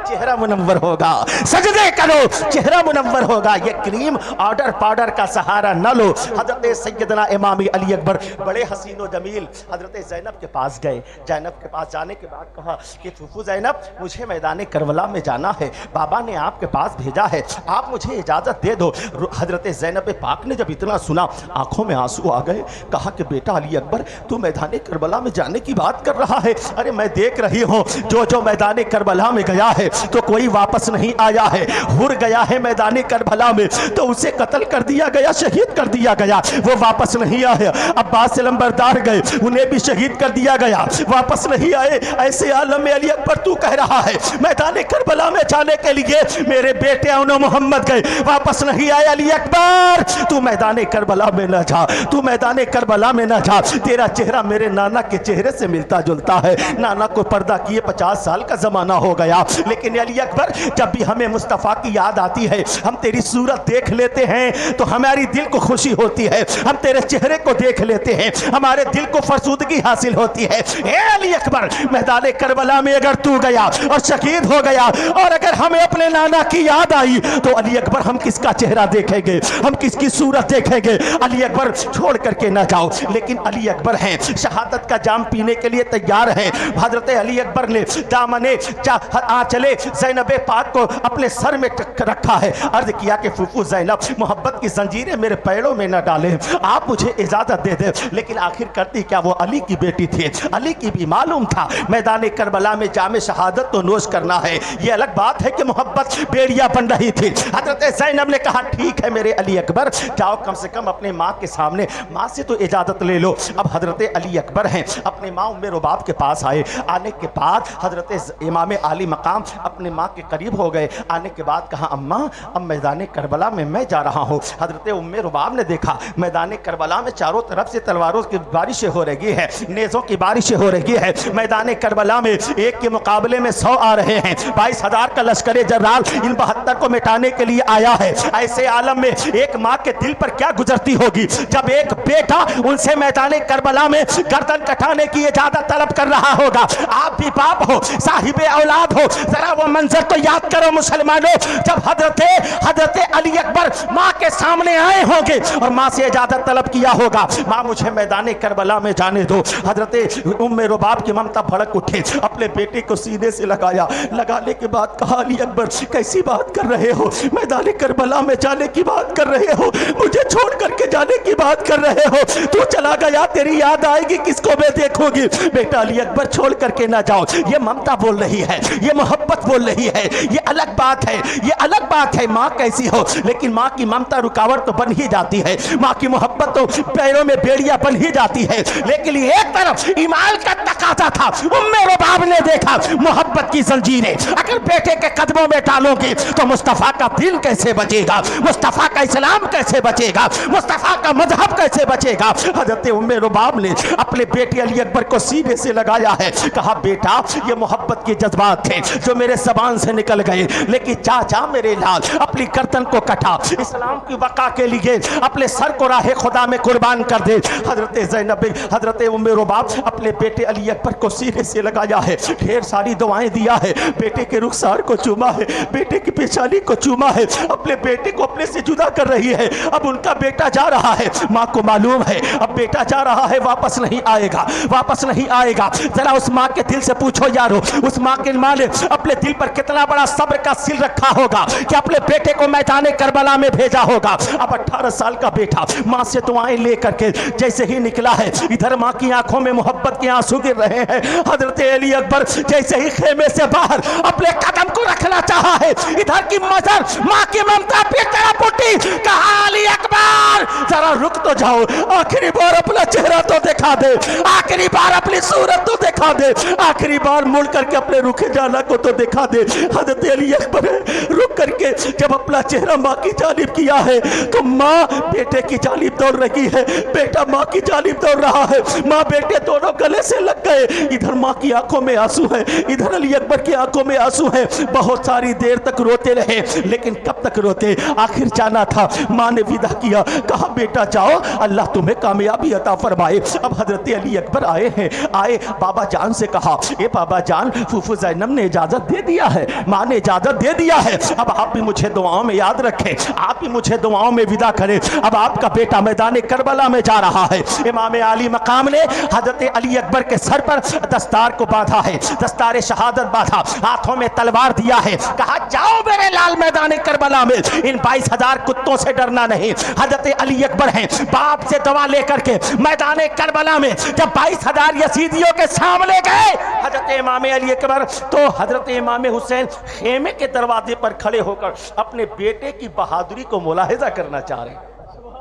चेहरा मुनव्वर होगा, सजदे करो चेहरा मुनव्वर होगा। ये क्रीम ऑर्डर पाउडर का सहारा न लो। हजरत सैयदना इमाम अली अकबर बड़े हसीन व जमील हजरत ज़ैनब के पास गए। ज़ैनब के पास जाने के बाद कहा कि फूफू ज़ैनब, मुझे मैदान करबला में जाना है, बाबा ने आपके पास भेजा है, आप मुझे इजाज़त दे दो। हजरत ज़ैनब पाक ने जब इतना सुना आंखों में आंसू आ गए। कहा कि बेटा अली अकबर, तू मैदान करबला में जाने की बात कर रहा है? अरे मैं देख रही हूँ जो मैदान करबला में गया है तो कोई वापस नहीं आया है। हुर गया है मैदान करबला में तो उसे कत्ल कर दिया गया, शहीद कर दिया गया, वो वापस नहीं आया। अब्बास लंबरदार गए, उन्हें भी शहीद कर दिया गया, वापस नहीं आए। ऐसे आलम में अली अकबर तू कह रहा है मैदान करबला में जाने के लिए मेरे बेटे अनो मोहम्मद गए, वापस नहीं आए। अली अकबर तू मैदान करबला में न जा, तू मैदान करबला में न जा, तेरा चेहरा मेरे नाना के चेहरे से मिलता जुलता है। नाना को पर्दा किए 50 साल का जमाना हो गया, लेकिन अली अकबर जब भी हमें मुस्तफ़ा की याद आती है, हम तेरी सूरत देख लेते हैं तो हमारी दिल को खुशी होती है, हम तेरे चेहरे को देख लेते हैं हमारे दिल को फरसूदगी हासिल होती है। ए अली अकबर, मैदान करबला में अगर तू गया और शहीद हो गया और अगर हमें अपने नाना की याद आई तो अली अकबर हम किसका चेहरा देखेंगे, हम किसकी सूरत देखेंगे? अली अकबर छोड़ करके ना जाओ। लेकिन अली अकबर हैं, शहादत का जाम पीने के लिए तैयार हैं। हजरत अली अकबर ने दामने आंचले ज़ैनब पाक को अपने सर में रखा है। अर्ज किया कि फूफू ज़ैनब, मोहब्बत की जंजीरें मेरे पैरों में न डालें, आप मुझे इजाज़त दे दें। लेकिन आखिर करती क्या, वो अली की बेटी थी, अली की भी मालूम था मैदान करबला में जामे शहादत तो नोश करना है। ये अलग बात है कि मोहब्बत बेड़िया बन रही थी। हजरत ज़ैनब ने कहा ठीक है मेरे अली अकबर, जाओ कम से कम अपने माँ के सामने, माँ से तो इजाज़त ले लो। अब हजरत अली अकबर हैं, अपने माँ उम्मे रुबाब के पास आए। आने के बाद हजरत इमाम आली मकाम अपने माँ के करीब हो गए। आने के बाद कहा अम्मा, अब मैदान करबला में मैं जा रहा हूँ। हजरत उम्मे रुबाब ने देखा मैदान करबला में चारों तरफ से तलवारों की बारिशें हो रही है, नेज़ों की बारिशें हो रही है। मैदान करबला में एक के मुकाबले में 100 आ रहे हैं। 22,000 का लश्कर जर्राल इन 72 को मिटाने के लिए आया है। ऐसे आलम में एक माँ के दिल पर क्या गुजरती होगी जब एक बेटा उनसे मैदान करबला में गर्दन कटाने की इजाजत तलब कर रहा होगा। आप भी बाप हो, साहिबे औलाद हो, जरा वो मंजर तो याद करो मुसलमानों, जब हजरत अली अकबर माँ के सामने आए होंगे और माँ से इजाजत तलब किया होगा, माँ मुझे मैदान करबला में जाने दो। हजरत उम्मे रुबाब की ममता भड़क उठे, अपने बेटे को सीने से लगाया। लगाने के बाद कहा अली अकबर कैसी बात कर रहे हो, मैदान करबला में जाने की बात कर रहे हो, मुझे छोड़ करके जाने की बात कर रहे हो, तू चला गया तेरी याद आएगी, किसको मैं देखूंगी? बेटा अली अकबर छोड़ करके ना जाओ। ये ममता बोल रही है, ये मोहब्बत बोल रही है, ये अलग बात है, ये अलग बात है। माँ कैसी हो, लेकिन माँ की ममता रुकावट तो बन ही जाती है, माँ की मोहब्बत तो पैरों में बेड़िया बन ही जाती है। लेकिन एक तरफ ईमान का तकाजा था, उम्मे रुबाब ने देखा मोहब्बत की जंजीरें अगर बेटे के कदमों में डालोगे तो मुस्तफ़ा का दिन कैसे बचेगा, मुस्तफ़ा का इस्लाम कैसे बचेगा, मुस्तफ़ा का मजहब कैसे बचेगा? हजरत उम्मे रुबाब ने अपने बेटे अली अकबर को सीने से लगाया है। कहा बेटा ये मोहब्बत के जज्बात थे जो मेरे जबान से निकल गए, लेकिन चाचा मेरे लाल अपनी गर्दन को कटा, इस्लाम की वक़ा के लिए अपने सर को राह खुदा में कुर्बान कर दे। हजरत ज़ैनब, हजरत उम्मे रुबाब अपने बेटे अली अकबर को सीने से लगाया है, ढेर सारी दुआएं दिया है, बेटे के रुखसार को चूमा है, बेटे की पेशानी को चूमा है, अपने बेटे को अपने से जुदा कर रही है। अब उनका बेटा जा रहा है, माँ को मालूम है अब बेटा जा रहा है, वापस नहीं आएगा, वापस नहीं आएगा। जरा उस माँ के दिल से पूछो यारो, उस माँ के माँ ने अपने दिल पर कितना बड़ा सब्र का सिल रखा होगा कि अपने बेटे को मैदान करबला में भेजा होगा। अब 18 साल का बेटा माँ से दुआएं लेकर के जैसे ही निकला है, इधर माँ की आंखों में मोहब्बत के आंसू गिर रहे हैं। हजरत अली अकबर जैसे ही खेमे से बाहर अपने कदम को रखना चाहा है, इधर की मजर माँ की ममता पे तरफ उठी। कहा अली अकबर जरा रुक तो जाओ, आखिरी बार अपना चेहरा तो दिखा दे, आखिरी बार अपनी सूरत तो दिखा दे, आखिरी बार मुड़ करके अपने रुखे जाना को तो दिखा दे। हजरत अली अकबर रुक करके जब अपना चेहरा माँ की जानिब किया है तो माँ बेटे की जानिब दौड़ रही है, बेटा माँ की जानिब दौड़ रहा है, माँ बेटे दोनों गले से लग गए। इधर माँ की आंखों में आंसू है, इधर अली अकबर की आंखों में आंसू है। बहुत सारी देर तक रोते रहे, लेकिन कब तक रोते, आखिर जाना था। माँ ने विदा किया, कहा बेटा जाओ, अल्लाह तुम्हें कामयाबी अता फरमाए। अब हजरत अली अकबर आए हैं, आए बाबा जान से कहा, ए बाबा जान, फूफू ज़ैनब ने इजाजत दे दिया है, माँ ने इजाजत दे दिया है, अब आप भी मुझे दुआओं में याद रखें, आप भी मुझे दुआओं में विदा करें। अब आपका बेटा मैदान करबला में जा रहा है। इमाम आली मकाम ने हजरत अली अकबर के सर पर दस्तार को बांधा है, दस्तार शहादत बांधा, हाथों में तलवार दिया है, कहा जाओ मेरे लाल मैदान करबला में, इन 22,000 कुत्तों से डरना नहीं। हजरत अली अकबर हैं, बाप से दवा लेकर के मैदान करबला में जब 22,000 यजीदियों के सामने गए हजरत इमाम अली अकबर, तो हजरत इमाम हुसैन खेमे के दरवाजे पर खड़े होकर अपने बेटे की बहादुरी को मुलाहिजा करना चाह रहे हैं।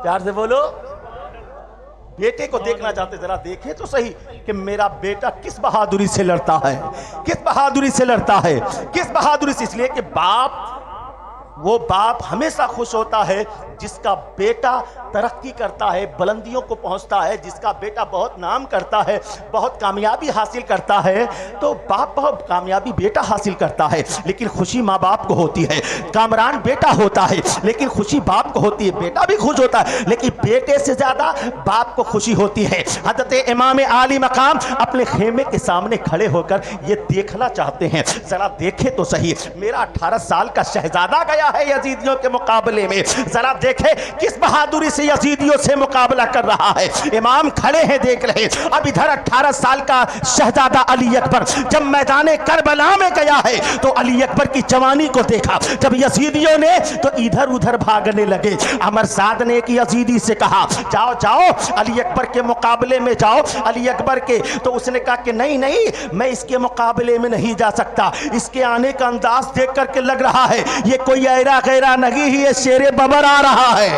प्यार से बोलो, बेटे को देखना चाहते, जरा देखें तो सही कि मेरा बेटा किस बहादुरी से लड़ता है, किस बहादुरी से लड़ता है, किस बहादुरी से। इसलिए कि वो बाप हमेशा खुश होता है जिसका बेटा तरक्की करता है, बुलंदियों को पहुंचता है, जिसका बेटा बहुत नाम करता है, बहुत कामयाबी हासिल करता है, तो बाप बहुत कामयाबी बेटा हासिल करता है, लेकिन खुशी माँ बाप को होती है। कामरान बेटा होता है लेकिन खुशी बाप को होती है, बेटा भी खुश होता है लेकिन बेटे से ज़्यादा बाप को खुशी होती है। हज़रत इमाम आली मकाम अपने खेमे के सामने खड़े होकर ये देखना चाहते हैं, ज़रा देखे तो सही, मेरा 18 साल का शहजादा गया है यजीदियों के मुकाबले में, ज़रा देखे किस बहादुरी से यजीदियों से मुकाबला कर रहा है। इमाम खड़े हैं, देख रहे। अब इधर 18 साल का शहजादा अली अकबर जब मैदान करबला में गया है तो अली अकबर की जवानी को देखा, जब यजीदियों ने तो इधर उधर भागने लगे। अमर साद ने एक यजीदी से कहा जाओ जाओ अली अकबर के मुकाबले में जाओ, अली अकबर के, तो उसने कहा कि नहीं नहीं मैं इसके मुकाबले में नहीं जा सकता, इसके आने का अंदाज देख करके लग रहा है ये कोई ऐरा गैरा नहीं ही, ये शेरे बबर आ रहा है,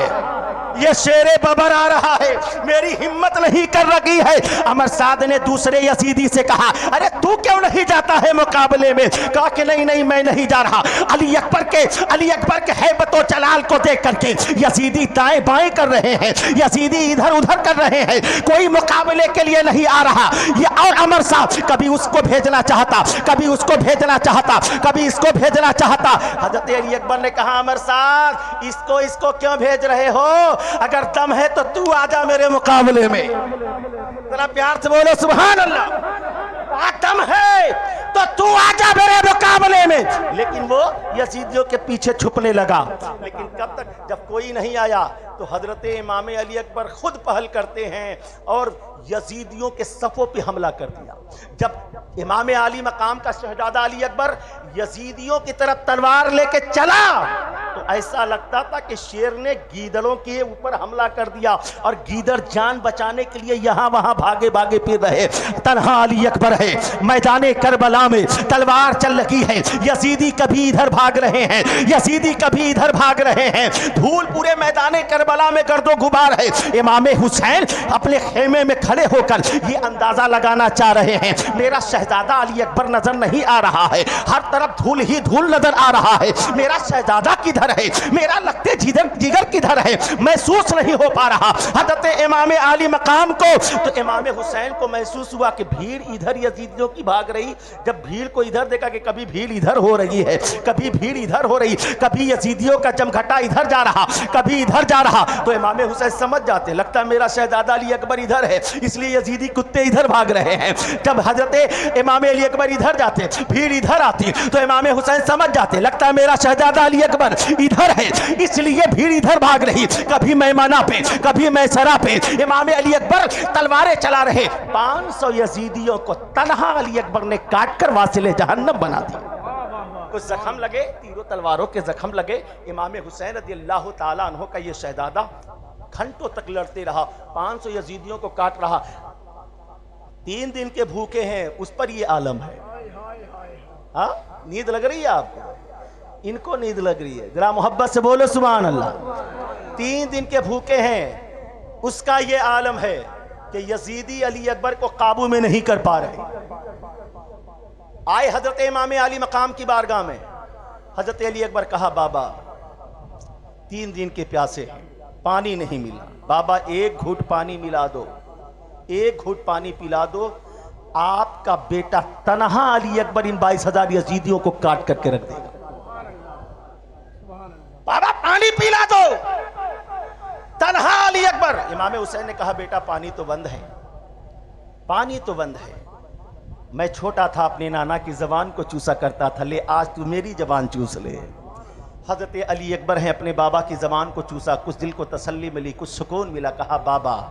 ये शेरे बबर आ रहा है, मेरी हिम्मत नहीं कर रही है। अमर साद ने दूसरे यजीदी से कहा अरे तू क्यों नहीं जाता है मुकाबले में, कहा कि नहीं नहीं मैं नहीं जा रहा। अली अकबर के हैबत और जलाल को देख करके यजीदी दाएं बाएं कर रहे हैं, यजीदी इधर उधर कर रहे हैं, कोई मुकाबले के लिए नहीं आ रहा। ये और अमर साद कभी उसको भेजना चाहता, कभी उसको भेजना चाहता, कभी इसको भेजना चाहता। हजरत अली अकबर ने कहा अमर साद इसको क्यों भेज रहे हो, अगर दम है तो तू आजा मेरे मुकाबले में। जरा प्यार से बोलो सुभान अल्लाह। दम है तो तू आजा मेरे मुकाबले में। लेकिन वो यजीदियों के पीछे छुपने लगा, लेकिन कब तक, जब कोई नहीं आया तो हजरत इमाम अली अकबर खुद पहल करते हैं और यजीदियों के सफ़ों पे हमला कर दिया। जब इमाम आली मकाम का शहजादा अली अकबर यजीदियों की तरफ तलवार लेके चला तो ऐसा लगता था कि शेर ने गीदड़ों के ऊपर हमला कर दिया और गीदड़ जान बचाने के लिए यहाँ वहाँ भागे भागे फिर रहे। तन्हा अली अकबर है मैदान करबला में, तलवार चल रही है, यजीदी कभी इधर भाग रहे हैं, यजीदी कभी इधर भाग रहे हैं, धूल पूरे मैदान करबला में गर्दो गुबार है। इमाम हुसैन अपने खेमे में खड़े होकर ये अंदाजा लगाना चाह रहे हैं मेरा शहजादा अली अकबर नजर नहीं आ रहा है, हर तरफ धूल ही धूल नजर आ रहा है, मेरा शहजादा किधर है, मेरा लगते जिगर किधर है, महसूस नहीं हो पा रहा। हजरत इमाम आली मकाम को तो इमाम हुसैन को महसूस हुआ कि भीड़ इधर यजीदियों की भाग रही। जब भीड़ को इधर देखा कि कभी भीड़ इधर हो रही है, कभी भीड़ इधर हो रही, कभी यजीदियों का जमघटा इधर जा रहा, कभी इधर जा रहा, तो इमाम हुसैन समझ जाते लगता है मेरा शहजादा अली अकबर इधर है, इसलिए यजीदी कुत्ते इधर भाग रहे हैं। जब हजरत इमाम अली अकबर इधर जाते, भीड़ इधर आती, तो इमाम हुसैन समझ जाते लगता है मेरा शहजादा अली अकबर इधर है, इसलिए भीड़ इधर भाग रही। कभी मैमाना पे, कभी मैसरा पे इमाम अली अकबर तलवारें चला रहे। 500 यजीदियों को तन्हा अली अकबर ने काट कर वासिले जहन्नम बना दिया। कुछ जख्म लगे, तीरों तलवारों के जख्म लगे। इमाम हुसैन रज़ियल्लाहु ताला अन्हु का ये शहजादा घंटों तक लड़ते रहा, 500 यजीदियों को काट रहा। 3 दिन के भूखे हैं, उस पर ये आलम है। हाँ, नींद लग रही है आपको? इनको नींद लग रही है, जरा मोहब्बत से बोलो सुभान अल्लाह। 3 दिन के भूखे हैं, उसका ये आलम है कि यजीदी अली अकबर को काबू में नहीं कर पा रहे। आए हजरत इमाम अली मकाम की बारगाह में, हजरत अली अकबर कहा बाबा 3 दिन के प्यासे हैं, पानी नहीं मिला। बाबा एक घूंट पानी मिला दो, एक घूंट पानी पिला दो, आपका बेटा तनहा अली अकबर इन 22,000 यजीदियों को काट करके रख देगा। बाबा पानी पिला दो, तनहा अली अकबर। इमाम हुसैन ने कहा बेटा पानी तो बंद है, पानी तो बंद है। मैं छोटा था, अपने नाना की जबान को चूसा करता था, ले आज तू मेरी जबान चूस ले। हजरत अली अकबर हैं, अपने बाबा की जबान को चूसा, कुछ दिल को तसल्ली मिली, कुछ सुकून मिला। कहा बाबा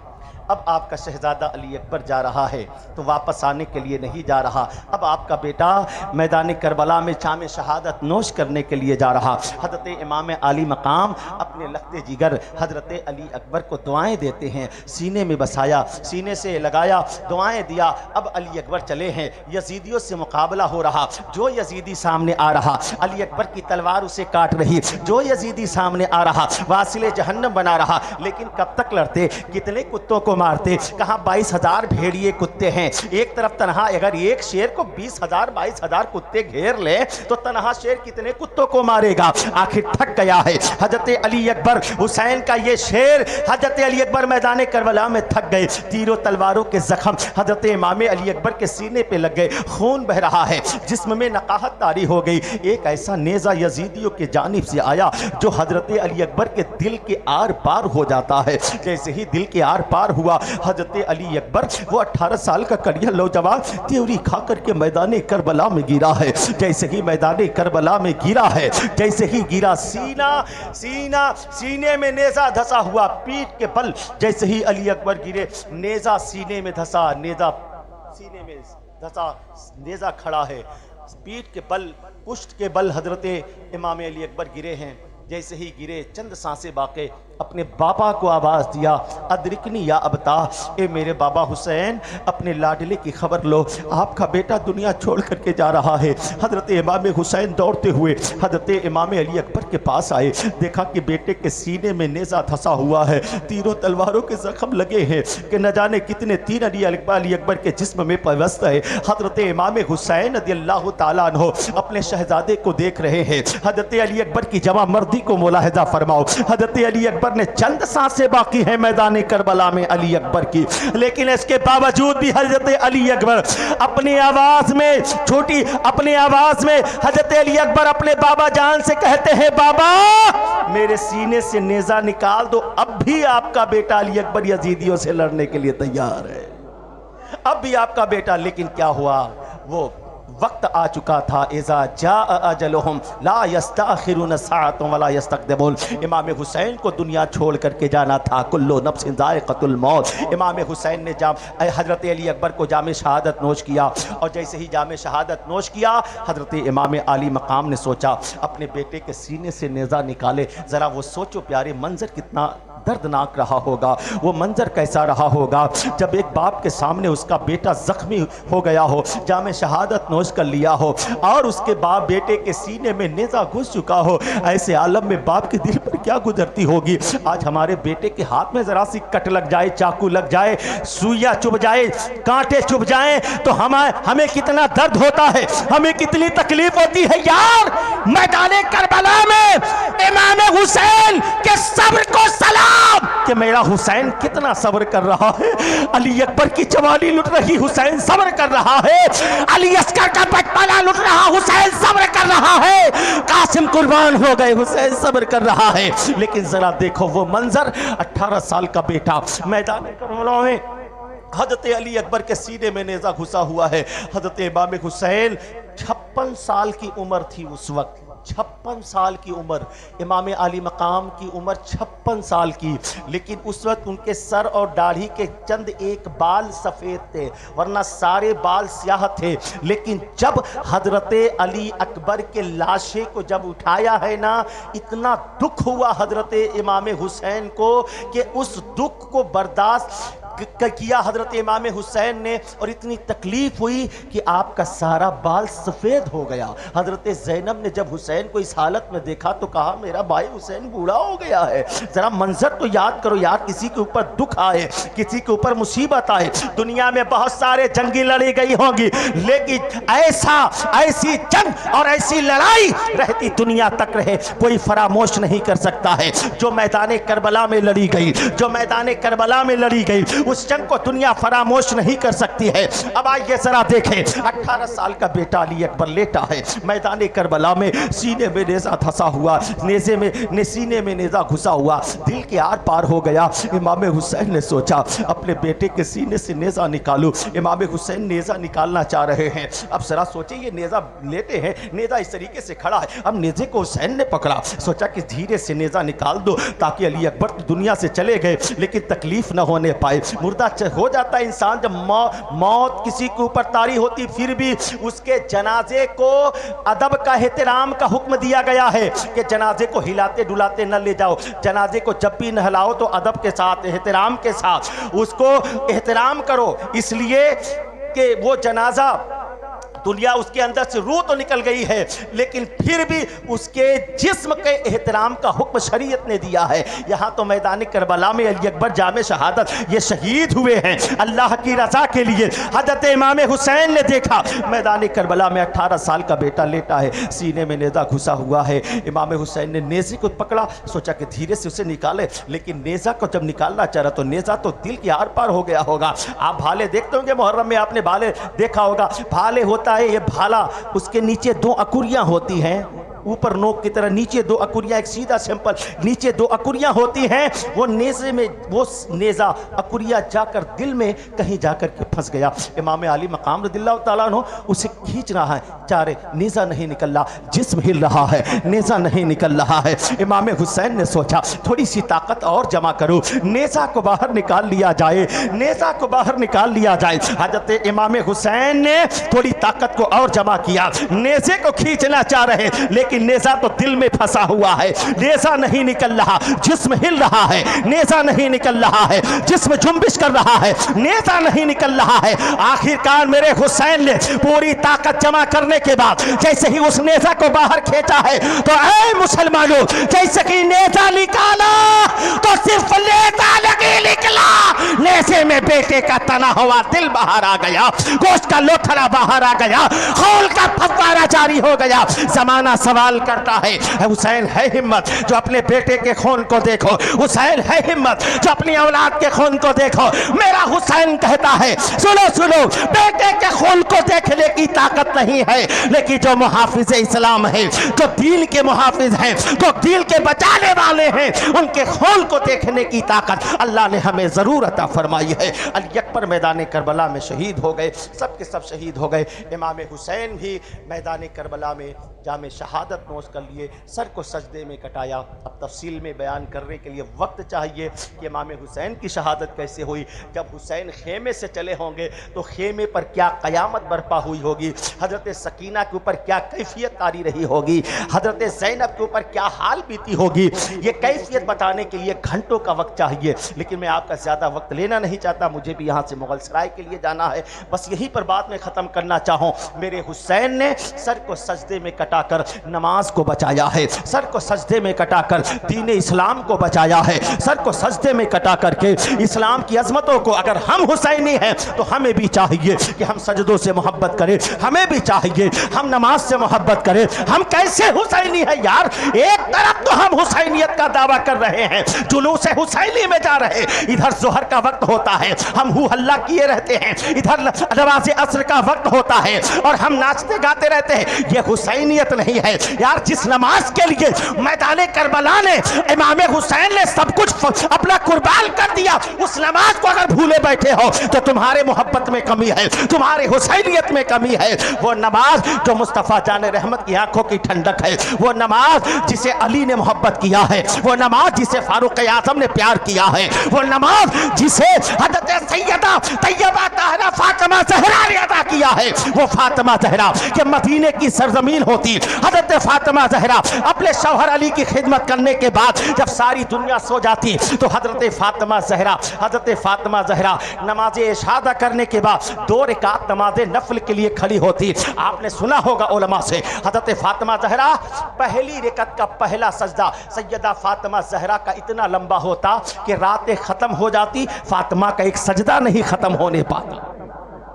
अब आपका शहजादा अली अकबर जा रहा है तो वापस आने के लिए नहीं जा रहा, अब आपका बेटा मैदान करबला में शाम शहादत नोश करने के लिए जा रहा। हजरत इमाम आली मकाम अपने लखते जिगर हजरत अली अकबर को दुआएं देते हैं, सीने में बसाया, सीने से लगाया, दुआएं दिया। अब अली अकबर चले हैं, यजीदियों से मुकाबला हो रहा। जो यजीदी सामने आ रहा, अली अकबर की तलवार उसे काट रही। जो यजीदी सामने आ रहा, वासिले जहन्नम बना रहा। लेकिन कब तक लड़ते, कितने कुत्तों को मारते? कहा 22,000 भेड़िए कुत्ते हैं, एक तरफ तनहा, अगर एक शेर को 20,000 22,000 कुत्ते घेर ले तो तनहा शेर कितने कुत्तों को मारेगा? आखिर थक गया है हजरत अली अकबर। हुसैन का ये शेर, हजरत अली अकबर मैदान करबला में थक गए। तीरों तलवारों के जख्म हजरत इमाम अली अकबर के सीने पे लग गए, खून बह रहा है, जिस्म में नकाहत तारी हो गई। एक ऐसा नेजा यजीदियों की जानिब से आया जो हजरत अली अकबर के दिल के आर पार हो जाता है। जैसे ही दिल के आर पार हुआ, हजरत अली अकबर वो 18 साल का करिया नौजवान त्योरी खा करके मैदान करबला में गिरा है। जैसे ही मैदान करबला में गिरा है, जैसे ही गिरा, सीने में नेजा धसा हुआ, पीठ के बल जैसे ही अली अकबर गिरे, नेजा सीने में धसा, नेजा सीने में धसा, नेजा खड़ा है, पीठ के बल, पुष्ट के बल हजरत इमाम अली अकबर गिरे हैं। जैसे ही गिरे, चंद सांसें बाके अपने बाबा को आवाज़ दिया, अदरिकनी या अबता, ए मेरे बाबा हुसैन, अपने लाडले की खबर लो, आपका बेटा दुनिया छोड़ करके जा रहा है। हजरत इमाम हुसैन दौड़ते हुए हजरत इमाम अली अकबर के पास आए, देखा कि बेटे के सीने में नेज़ा धंसा हुआ है, तीरों तलवारों के जख्म लगे हैं कि न जाने कितने तीर अली अकबर के जिस्म में पवस्त है। हजरत इमाम हुसैन रज़ियल्लाहु ताला अन्हु अपने शहजादे को देख रहे हैं। हजरत अली अकबर की जवां मर्दी को मुलाहिजा फरमाओ। हजरत अली अकबर ने चंद सांसें बाकी है मैदान करबला में अली अकबर की, लेकिन इसके बावजूद भी हजरत अली अकबर अपनी आवाज में, छोटी अपनी आवाज में हजरत अली अकबर अपने बाबा जान से कहते हैं, बाबा मेरे सीने से नेजा निकाल दो, अब भी आपका बेटा अली अकबर यजीदियों से लड़ने के लिए तैयार है, अब भी आपका बेटा। लेकिन क्या हुआ, वो वक्त आ चुका था, इज़ा जा अजलहुम ला यस्ताखिरून साअतन वला यस्तक़दिमून। इमाम हुसैन को दुनिया छोड़ करके जाना था, कुल्लु नफ्सिन ज़ाइक़तुल मौत। इमाम हुसैन ने हज़रत अली अकबर को जामे शहादत नोश किया, और जैसे ही जामे शहादत नोश किया, हज़रत इमाम आली मकाम ने सोचा अपने बेटे के सीने से नेज़ा निकाले। ज़रा वो सोचो प्यारे, मंजर कितना दर्दनाक रहा होगा, वो मंजर कैसा रहा होगा जब एक बाप के सामने उसका बेटा जख्मी हो गया हो, जामे शहादत नोश कर लिया हो, और उसके बाप बेटे के सीने में नेज़ा घुस चुका हो। ऐसे आलम में बाप के दिल पर क्या गुजरती होगी। आज हमारे बेटे के हाथ में जरा सी कट लग जाए, चाकू लग जाए, सुइया चुभ जाए, कांटे चुभ जाए तो हमें कितना दर्द होता है, हमें कितनी तकलीफ होती है यार। मैदान करबला में इमाम हुसैन के सब्र को सलाम कि मेरा हुसैन कितना सब्र कर रहा है। अली अकबर की जवानी लुट रही, हुसैन सब्र कर रहा है। अली अस्कर का बचपना लुट रहा, हुसैन सब्र कर रहा है। कासिम कुर्बान हो गए, हुसैन सब्र कर रहा है। लेकिन जरा देखो वो मंजर, 18 साल का बेटा मैदान करबला में हजरत अली अकबर के सीने में नेज़ा घुसा हुआ है। हजरत इमाम हुसैन 56 साल की उम्र थी उस वक्त, 56 साल की उम्र, इमाम आली मकाम की उम्र 56 साल की। लेकिन उस वक्त उनके सर और दाढ़ी के चंद एक बाल सफ़ेद थे, वरना सारे बाल स्याह थे। लेकिन जब हजरत अली अकबर के लाशे को जब उठाया है ना, इतना दुख हुआ हजरत इमाम हुसैन को कि उस दुख को बर्दाश्त किया हजरत इमाम हुसैन ने, और इतनी तकलीफ हुई कि आपका सारा बाल सफ़ेद हो गया। हजरत ज़ैनब ने जब हुसैन को इस हालत में देखा तो कहा मेरा भाई हुसैन बूढ़ा हो गया है, ज़रा मंजर तो याद करो यार। किसी के ऊपर दुख आए, किसी के ऊपर मुसीबत आए, दुनिया में बहुत सारे जंगी लड़ी गई होंगी, लेकिन ऐसी जंग और ऐसी लड़ाई रहती दुनिया तक रहे कोई फरामोश नहीं कर सकता है। जो मैदान करबला में लड़ी गई, जो मैदान करबला में लड़ी गई, उस जंग को दुनिया फरामोश नहीं कर सकती है। अब आइए जरा देखें, 18 साल का बेटा अली अकबर लेटा है मैदान करबला में, सीने में नेज़ा धंसा हुआ, सीने में नेज़ा घुसा हुआ, दिल के आर पार हो गया। इमाम हुसैन ने सोचा अपने बेटे के सीने से नेज़ा निकालूं। इमाम हुसैन नेज़ा निकालना चाह रहे हैं। अब जरा सोचिए, ये नेज़ा लेते हैं, नेज़ा इस तरीके से खड़ा है, अब नेज़े को हुसैन ने पकड़ा, सोचा कि धीरे से नेज़ा निकाल दो ताकि अली अकबर तो दुनिया से चले गए लेकिन तकलीफ न होने पाए। मुर्दा हो जाता है इंसान जब मौत किसी के ऊपर तारी होती, फिर भी उसके जनाजे को अदब का एहतराम का हुक्म दिया गया है कि जनाजे को हिलाते डुलाते न ले जाओ, जनाजे को जब भी नहलाओ तो अदब के साथ, एहतराम के साथ उसको एहतराम करो, इसलिए कि वो जनाजा दुनिया उसके अंदर से रूह तो निकल गई है लेकिन फिर भी उसके जिस्म के एहतराम का हुक्म शरीयत ने दिया है। यहाँ तो मैदान करबला में अली अकबर जामे शहादत ये शहीद हुए हैं अल्लाह की रजा के लिए। हजरत इमाम हुसैन ने देखा मैदान करबला में 18 साल का बेटा लेटा है, सीने में नेज़ा घुसा हुआ है। इमाम हुसैन ने नेज़े को पकड़ा, सोचा कि धीरे से उसे निकाले, लेकिन नेज़ा को जब निकालना चाह रहा तो नेज़ा तो दिल के आर पार हो गया होगा। आप भाले देखते होंगे, मुहर्रम में आपने भाले देखा होगा, भाले होता है ये भाला, उसके नीचे 2 अकुरियां होती हैं, ऊपर नोक की तरह नीचे 2 अकुरियां, एक सीधा सिंपल नीचे 2 अकुरियां होती हैं। वो नेज़े में वो नेज़ा अकुरिया जाकर दिल में कहीं जाकर के फंस गया। इमाम अली मकाम रज़ियल्लाहु ताला अन्हु उसे खींच रहा है, चारे नेज़ा नहीं निकल रहा, जिस्म हिल रहा है, नेज़ा नहीं निकल रहा है। इमाम हुसैन ने सोचा थोड़ी सी ताकत और जमा करूं, नेज़ा को बाहर निकाल लिया जाए, नेज़ा को बाहर निकाल लिया जाए। हजरत इमाम हुसैन ने थोड़ी ताकत को और जमा किया, नेज़े को खींचना चाह रहे लेकिन नेज़ा तो दिल में फंसा हुआ है, नेज़ा नहीं निकल रहा, जिस्म हिल रहा है, नेज़ा नहीं निकल रहा है, जिस्म जुम्बिश कर रहा है, नेज़ा नहीं निकल रहा है। आखिरकार मेरे हुसैन ने पूरी ताकत जमा करने के बाद जैसे ही उस नेज़ा को बाहर खींचा है तो ऐ मुसलमानों, जैसे कि नेज़ा निकाला तो सिर्फ नेज़ा लगे निकला, नेज़े में बेटे का तना हुआ दिल बाहर आ गया, गोश्त का लोथड़ा बाहर आ गया, खून का फव्वारा जारी हो गया। जमाना सवाल करता है हुसैन है हिम्मत जो अपने बेटे के खून को देखो, हुसैन है हिम्मत जो अपनी औलाद के खून को देखो। मेरा हुसैन कहता है सुनो सुनो, बेटे के खून को देखने की ताकत नहीं है, लेकिन जो मुहाफिज इस्लाम है, जो दीन के मुहाफिज हैं, जो दीन के बचाने वाले हैं, उनके खून को देखने की ताकत अल्लाह ने हमें जरूर अता फरमाई है। अली अकबर मैदान करबला में शहीद हो गए, सब के सब शहीद हो गए। इमाम हुसैन भी मैदान करबला में जामे शहादत नोश कर लिए, सर को सजदे में कटाया। अब तफसील में बयान करने के लिए वक्त चाहिए कि इमाम हुसैन की शहादत कैसे हुई। जब हुसैन खेमे से चले होंगे तो खेमे पर क्या क़यामत बर्पा हुई होगी, हज़रत सकीना के ऊपर क्या कैफियत तारी रही होगी, हज़रत ज़ैनब के ऊपर क्या हाल बीती होगी, ये कैफियत बताने के लिए घंटों का वक्त चाहिए। लेकिन मैं आपका ज़्यादा वक्त लेना नहीं चाहता, मुझे भी यहाँ से मुगल सराय के लिए जाना है। बस यहीं पर बात में ख़त्म करना चाहूँ, मेरे हुसैन ने सर को सजदे में कटाकर नमाज को बचाया है, सर को सजदे में कटाकर दीन इस्लाम को बचाया है, सर को सजदे में कटा करके इस्लाम की अजमतों को। अगर हम हुसैनी हैं तो हमें भी चाहिए कि हम सजदों से मोहब्बत करें, हमें भी चाहिए हम नमाज से मोहब्बत करें। हम कैसे हुसैनी हैं यार, एक तरफ तो हम हुसैनियत का दावा कर रहे हैं, जुलूस हुसैनी में जा रहे, इधर जोहर का वक्त होता है हम हू हल्ला किए रहते हैं, इधर नमाज असर का वक्त होता है और हम नाचते गाते रहते हैं। ये हुसैनियत नहीं है यार। जिस नमाज के लिए मैदान करबला ने इमाम हुसैन ने सब कुछ अपना कुर्बान कर दिया, उस नमाज को अगर भूले बैठे हो तो तुम्हारे मोहब्बत में कमी है, तुम्हारे हुसैनियत में कमी है। वो नमाज जो मुस्तफ़ा जान रहमत की आंखों की ठंडक है, वो नमाज जिसे अली ने मोहब्बत किया है, वो नमाज जिसे फारूक आज़म ने प्यार किया है, वो नमाज जिसे हज़रत सैयदा तैयबा ताहरा फातिमा फातिमा ज़हरा ने अदा किया है। वो फातिमा ज़हरा कि मदीने की सरजमीन होती, हज़रत फातिमा ज़हरा अपने शौहर अली की खिदमत करने के बाद जब सारी दुनिया सो जाती तो हज़रत फातिमा ज़हरा नमाज इशादा करने के बाद 2 रकात नमाज नफल के लिए खड़ी होती। आपने सुना होगा उलमा से, हज़रत फातिमा ज़हरा पहली रकात का पहला सजदा सैयदा फातिमा ज़हरा का इतना लंबा होता कि रातें ख़त्म हो जाती, फातिमा का एक सजदा नहीं ख़त्म होने पाता।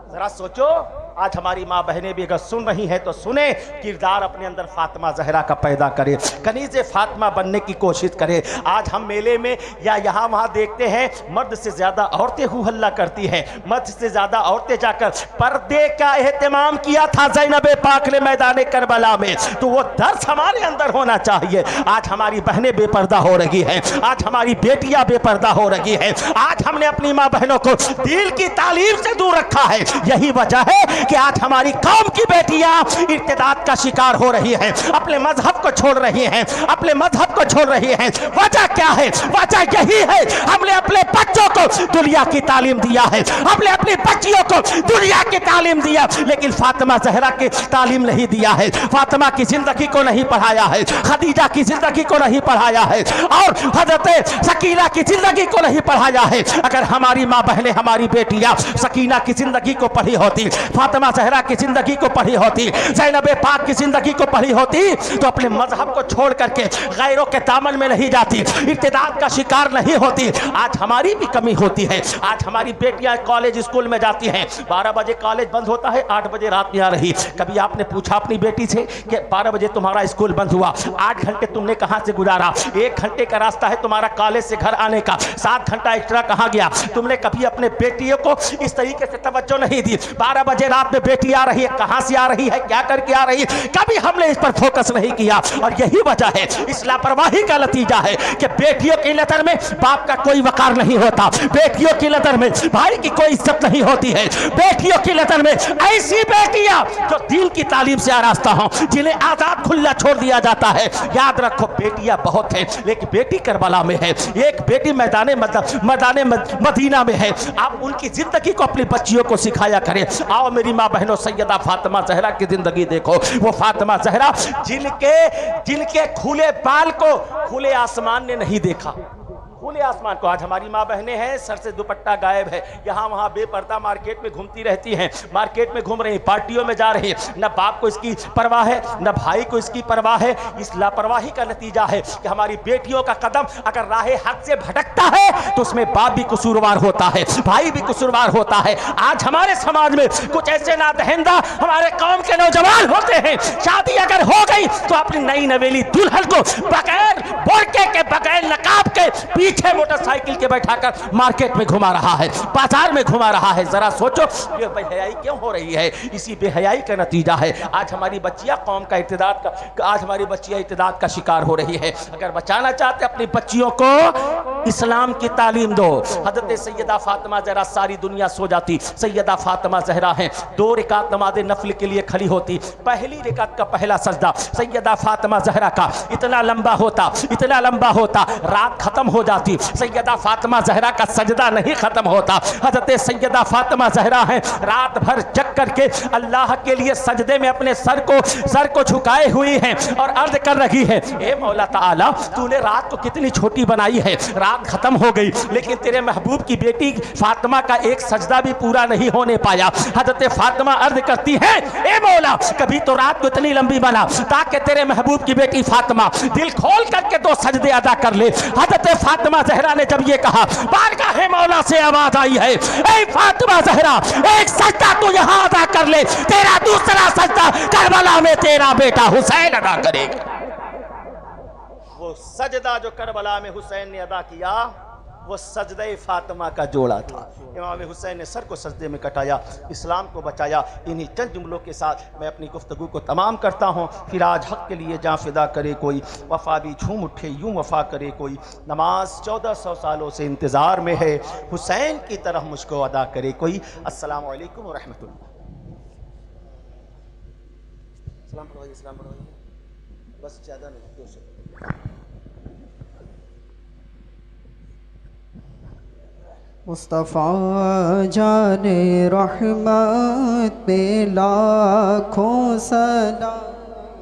जरा सोचो, आज हमारी माँ बहनें भी अगर सुन रही हैं तो सुने, किरदार अपने अंदर फातिमा ज़हरा का पैदा करे, कनीज़े फातिमा बनने की कोशिश करे। आज हम मेले में या यहाँ वहाँ देखते हैं मर्द से ज़्यादा औरतें हू हल्ला करती हैं, मर्द से ज़्यादा औरतें जाकर पर्दे का एहतमाम किया था ज़ैनब पाक ने मैदान करबला में, तो वो दर्स हमारे अंदर होना चाहिए। आज हमारी बहनें बेपर्दा हो रही हैं, आज हमारी बेटियाँ बेपर्दा हो रही हैं, आज हमने अपनी माँ बहनों को दीन की तालीम से दूर रखा है। यही वजह है कि आज हमारी कौम की बेटियां इर्तिदाद का शिकार हो रही हैं, अपने मजहब को छोड़ रही हैं, अपने मजहब को छोड़ रही हैं। वजह क्या है? वजह यही है, हमने अपने बच्चों को दुनिया की तालीम दिया है, हमने अपनी बच्चियों को दुनिया की तालीम दिया, लेकिन फातिमा ज़हरा की तालीम नहीं दिया है, फातिमा की जिंदगी को नहीं पढ़ाया है, खदीजा की जिंदगी को नहीं पढ़ाया है, और हजरत सकीना की जिंदगी को नहीं पढ़ाया है। अगर हमारी माँ बहनें, हमारी बेटियां सकीना की जिंदगी को पढ़ी होती, फातिमा ज़हरा की जिंदगी को पढ़ी होती, ज़ैनब पाक की जिंदगी को पढ़ी होती, तो अपने मजहब को छोड़ करके गैरों के दामन में नहीं जाती, इर्तिदाद का शिकार नहीं होती। आज हमारी भी कमी होती है। आज हमारी बेटियां कॉलेज स्कूल में जाती हैं, 12 बजे कॉलेज बंद होता है, 8 बजे रात में आ रही। कभी आपने पूछा अपनी बेटी से कि 12 बजे तुम्हारा स्कूल बंद हुआ, 8 घंटे तुमने कहां से गुजारा? 1 घंटे का रास्ता है तुम्हारा कॉलेज से घर आने का, 7 घंटा एक्स्ट्रा कहां गया? तुमने कभी अपने बेटियों को इस तरीके से तवज्जो नहीं दी। 12 बजे रात में बेटी आ रही है, कहां से आ रही है, क्या करके आ रही है, कभी हमने इस पर फोकस नहीं किया। और यही वजह है, इस लापरवाही का नतीजा है कि बेटियों की नजर में बाप का कोई वकार नहीं होता, बेटियों की नजर में भाई की कोई इज्जत नहीं होती है, बेटियों की नजर में ऐसी बेटियां जो दीन की तालीम से आरास्ता हो, जिन्हें आजाद खुला छोड़ दिया जाता है। याद रखो, बेटियां बहुत हैं, लेकिन बेटी करबला में है, एक बेटी मैदान मदीना में है। आप उनकी जिंदगी को अपनी बच्चियों को सिखाया करें। आओ मेरी माँ बहनों, सैयदा फातिमा ज़हरा की जिंदगी देखो। वो फातिमा ज़हरा जिनके खुले बाल को खुले आसमान ने नहीं देखा, खुले आसमान को। आज हमारी माँ बहनें हैं, सर से दुपट्टा गायब है, यहाँ वहाँ बेपर्दा मार्केट में घूमती रहती हैं, मार्केट में घूम रही, पार्टियों में जा रही, न बाप को इसकी परवाह है, न भाई को इसकी परवाह है। इस लापरवाही का नतीजा है कि हमारी बेटियों का कदम अगर राहे हक से भटकता है तो उसमें बाप भी कसूरवार होता है, भाई भी कसूरवार होता है। आज हमारे समाज में कुछ ऐसे नादहिंदा हमारे कौम के नौजवान होते हैं, शादी अगर हो गई तो अपनी नई नवेली दुल्हन को बगैर बोरके के, बगैर नकाब के, पीछे मोटरसाइकिल के बैठाकर मार्केट में घुमा रहा है, बाजार में घुमा रहा है। जरा सोचो ये बेहयाई क्यों हो रही है? इसी बेहयाई का नतीजा है आज हमारी बच्चियां कौम का इर्तिदाद का, आज हमारी बच्चियां इर्तिदाद का शिकार हो रही है। अगर बचाना चाहते अपनी बच्चियों को इस्लाम की तालीम दो। हजरत सैयदा फातिमा ज़हरा, सारी दुनिया सो जाती, सैयदा फातिमा ज़हरा हैं, 2 रकात नमाज नफल के लिए खड़ी होती। पहली रकात का पहला सजदा सैयदा फातिमा ज़हरा का इतना लंबा होता, इतना लंबा होता, रात खत्म हो जाती, सैयदा फातिमा ज़हरा का सजदा नहीं खत्म होता। हजरत सैयदा फातिमा ज़हरा हैं, रात भर जग करके अल्लाह के लिए सजदे में अपने सर को झुकाए हुई हैं और अर्ज कर रही है, ए मौला ताला, तूने रात को कितनी छोटी बनाई है, रात खत्म हो गई लेकिन तेरे महबूब की बेटी फातिमा का एक सजदा भी पूरा नहीं होने पाया। हजरत फातिमा अर्ज करती है, ए मौला, कभी तो रात को इतनी लंबी बना ताकि तेरे महबूब की बेटी फातिमा दिल खोल करके 2 सजदे अदा कर ले। हजरत फातिमा ज़हरा ने जब ये कहा, बारगाह मौला से आवाज आई है, ए फातिमा ज़हरा, एक सजदा तू यहां अदा कर ले, तेरा दूसरा सजदा करबला में तेरा बेटा हुसैन अदा करेगा। वो सजदा जो करबला में हुसैन ने अदा किया, वो सजदे फातिमा का जोड़ा था। इमाम हुसैन ने सर को सजदे में कटाया, इस्लाम को बचाया। इन्हीं चंद जुमलों के साथ मैं अपनी गुफ्तगू को तमाम करता हूँ। फिर आज हक के लिए जान फिदा करे कोई, वफा भी झूम उठे यूं वफा करे कोई, नमाज 1400 सालों से इंतज़ार में है, हुसैन की तरह मुझको अदा करे कोई। अस्सलामु अलैकुम व रहमतुल्लाह। सलाम पढ़वाइए, बस ज़्यादा नहीं, 200। मुस्तफ़ा जाने रहमत पे लाखों सलाम,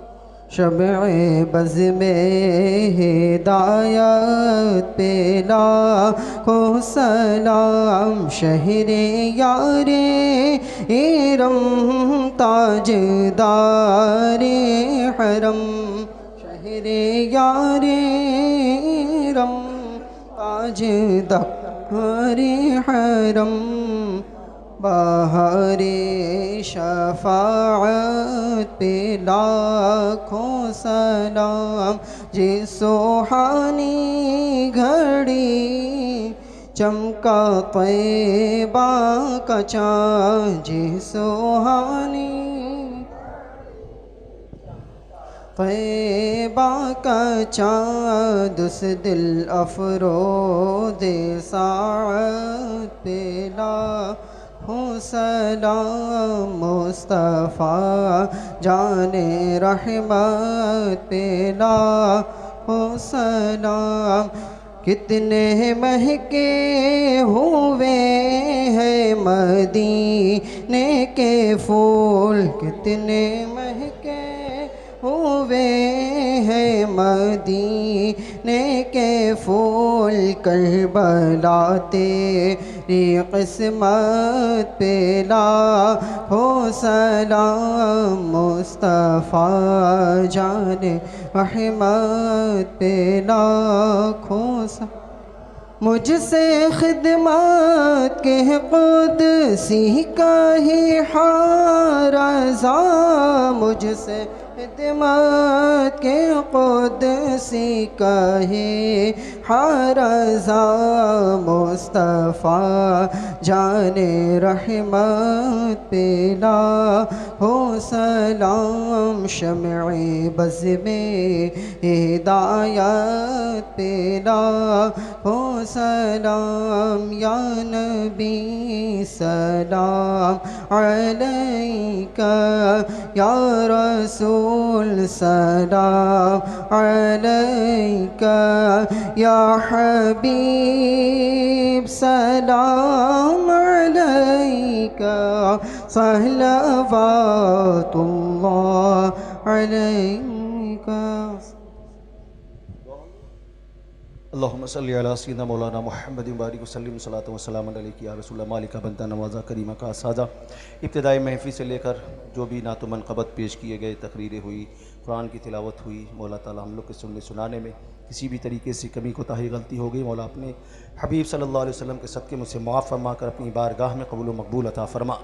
शब-ए बज़ में हिदायत पे लाखों सलाम, शहरे यारे इरम ताजदारे हरम, शहरे यारे इरम ताजदारे हरम, बहारे शफाअत पे लाखों सलाम, जे सुहानी घड़ी चमका तैबा का चाँद, जे सुहानी तैबा का चाँद, उस दिल अफरोदे साअत पे लाखों सलाम, मुस्तफ़ा जाने रहमत पे लाखों सलाम, कितने महके हुए हैं मदीने के फूल, कितने महके हुए हैं मदीने के फूल, करबला तेरी किस्मत पे लाखों सलाम, मुस्तफ़ा जाने रहमत पे लाखों सलाम, मुझसे खिदमत के क़ुदसी का ही हारज़ा, मुझसे खिदमत के क़ुदसी का ही हारज़ा, मुस्तफ़ा जाने रहमत पे लाखों सलाम, शम्अ-ए बज़ में हिदायत पे लाखों सलाम, या नबी सलाम अलैका, या रसूल सलाम अलैका, या हबीब सलाम अलैका, सलवातुल्लाह अलैका। अल्लाहुम्मा सल्लि अला सय्यिदिना मौलाना मुहम्मद बारिक वसल्लिम सलातो व सलाम अलैका या रसूलल्लाह मालिका बनता नवाज़ा करीमा का सादा। इब्तिदाई महफ़िल से लेकर जो भी नात मनक़बत पेश किए गए, तकरीरें हुई, कुरान की तिलावत हुई, मौला ताला हम लोग के सुनने सुनाने में किसी भी तरीके से कमी कोताही गलती हो गई, मौला अपने हबीब सल्लल्लाहु अलैहि वसल्लम के सदक़े मुझसे माफ़ फरमा कर अपनी बारगाह में कबूल व मकबूल अता फ़रमा।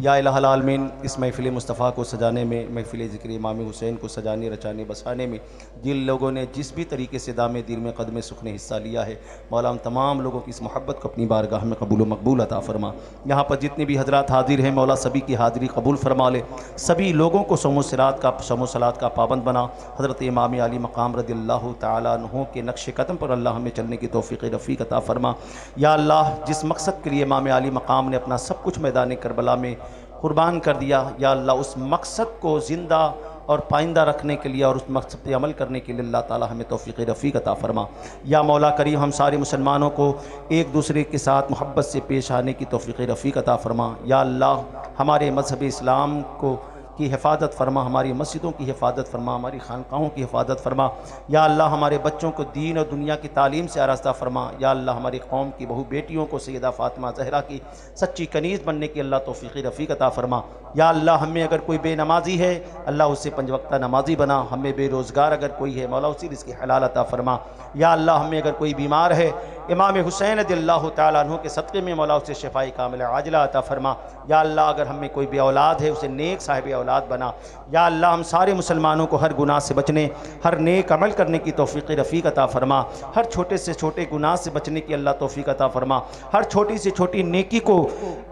या इलाहुल आलमीन, इस महफ़िल मुस्तफ़ा को सजाने में, महफ़िल ज़िक्र इमाम हुसैन को सजाने रचाने बसाने में जिन लोगों ने जिस भी तरीके से दामे दिल में कदम सुख ने हिस्सा लिया है, मौला हम तमाम लोगों की इस मोहब्बत को अपनी बारगाह में कबूल व मकबूल अता फ़रमा। यहाँ पर जितने भी हज़रात हाजिर हैं, मौला सभी की हाज़िरी कबूल फ़रमा ले, सभी लोगों को समो सलात का पाबंद बना। हज़रत इमाम अली मकाम रज़ियल्लाहु तआला अन्हु के नक्श कदम पर अल्लाह हमें चलने की तौफ़ीक़ रफ़ीक अता फ़रमा। या अल्लाह, जिस मकसद के लिए इमाम अली मकाम ने अपना सब कुछ मैदान करबला में कुर्बान कर दिया, या अल्लाह उस मकसद को ज़िंदा और पाइंदा रखने के लिए और उस मकसद पर अमल करने के लिए अल्लाह ताला हमें तौफ़ीक़ रफ़ीक अता फ़रमा। या मौला करीम, हम सारे मुसलमानों को एक दूसरे के साथ मोहब्बत से पेश आने की तौफ़ीक़ रफ़ीक अता फ़रमा। या अल्लाह, हमारे मज़हब इस्लाम को की हिफाजत फरमा, हमारी मस्जिदों की हिफाजत फरमा, हमारी खानकाहों की हिफाजत फरमा। या अल्लाह, हमारे बच्चों को दीन और दुनिया की तालीम से आरास्ता फरमा। या अल्लाह, हमारी कौम की बहु बेटियों को सैयदा फ़ातिमा ज़हरा की सच्ची कनीज़ बनने की अल्लाह तौफ़ीक़ रफ़ीक अता फ़रमा। या अल्लाह, हमें अगर कोई बेनमाजी है, अल्लाह उससे 5 वक्ता नमाजी बना। हमें बेरोज़गार अगर कोई है, मौला उसी रिज़्क़ हलाल अता फ़रमा। या अल्लाह, हमें अगर कोई बीमार है, इमाम हुसैन रज़ियल्लाहु तआला अन्हु के सदक़े में मौला उसे शिफ़ाए कामिला आजिला अता फ़रमा। या अल्लाह, अगर हमें कोई बे औलाद है, उसे नेक साहिब औलाद बना। या अल्लाह, हम सारे मुसलमानों को हर गुनाह से बचने, हर नेक अमल करने की तौफ़ीक़ रफ़ीक अता फ़रमा। हर छोटे से छोटे गुनाह से बचने की अल्लाह तौफ़ीक़ अता फ़रमा। हर छोटी से छोटी नेकी को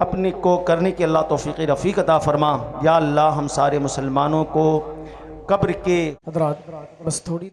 अपने को करने की अल्लाह तौफ़ीक़ रफ़ीक अता फ़रमा। या अल्लाह, हम सारे मुसलमानों को कब्र के हज़रात बस थोड़ी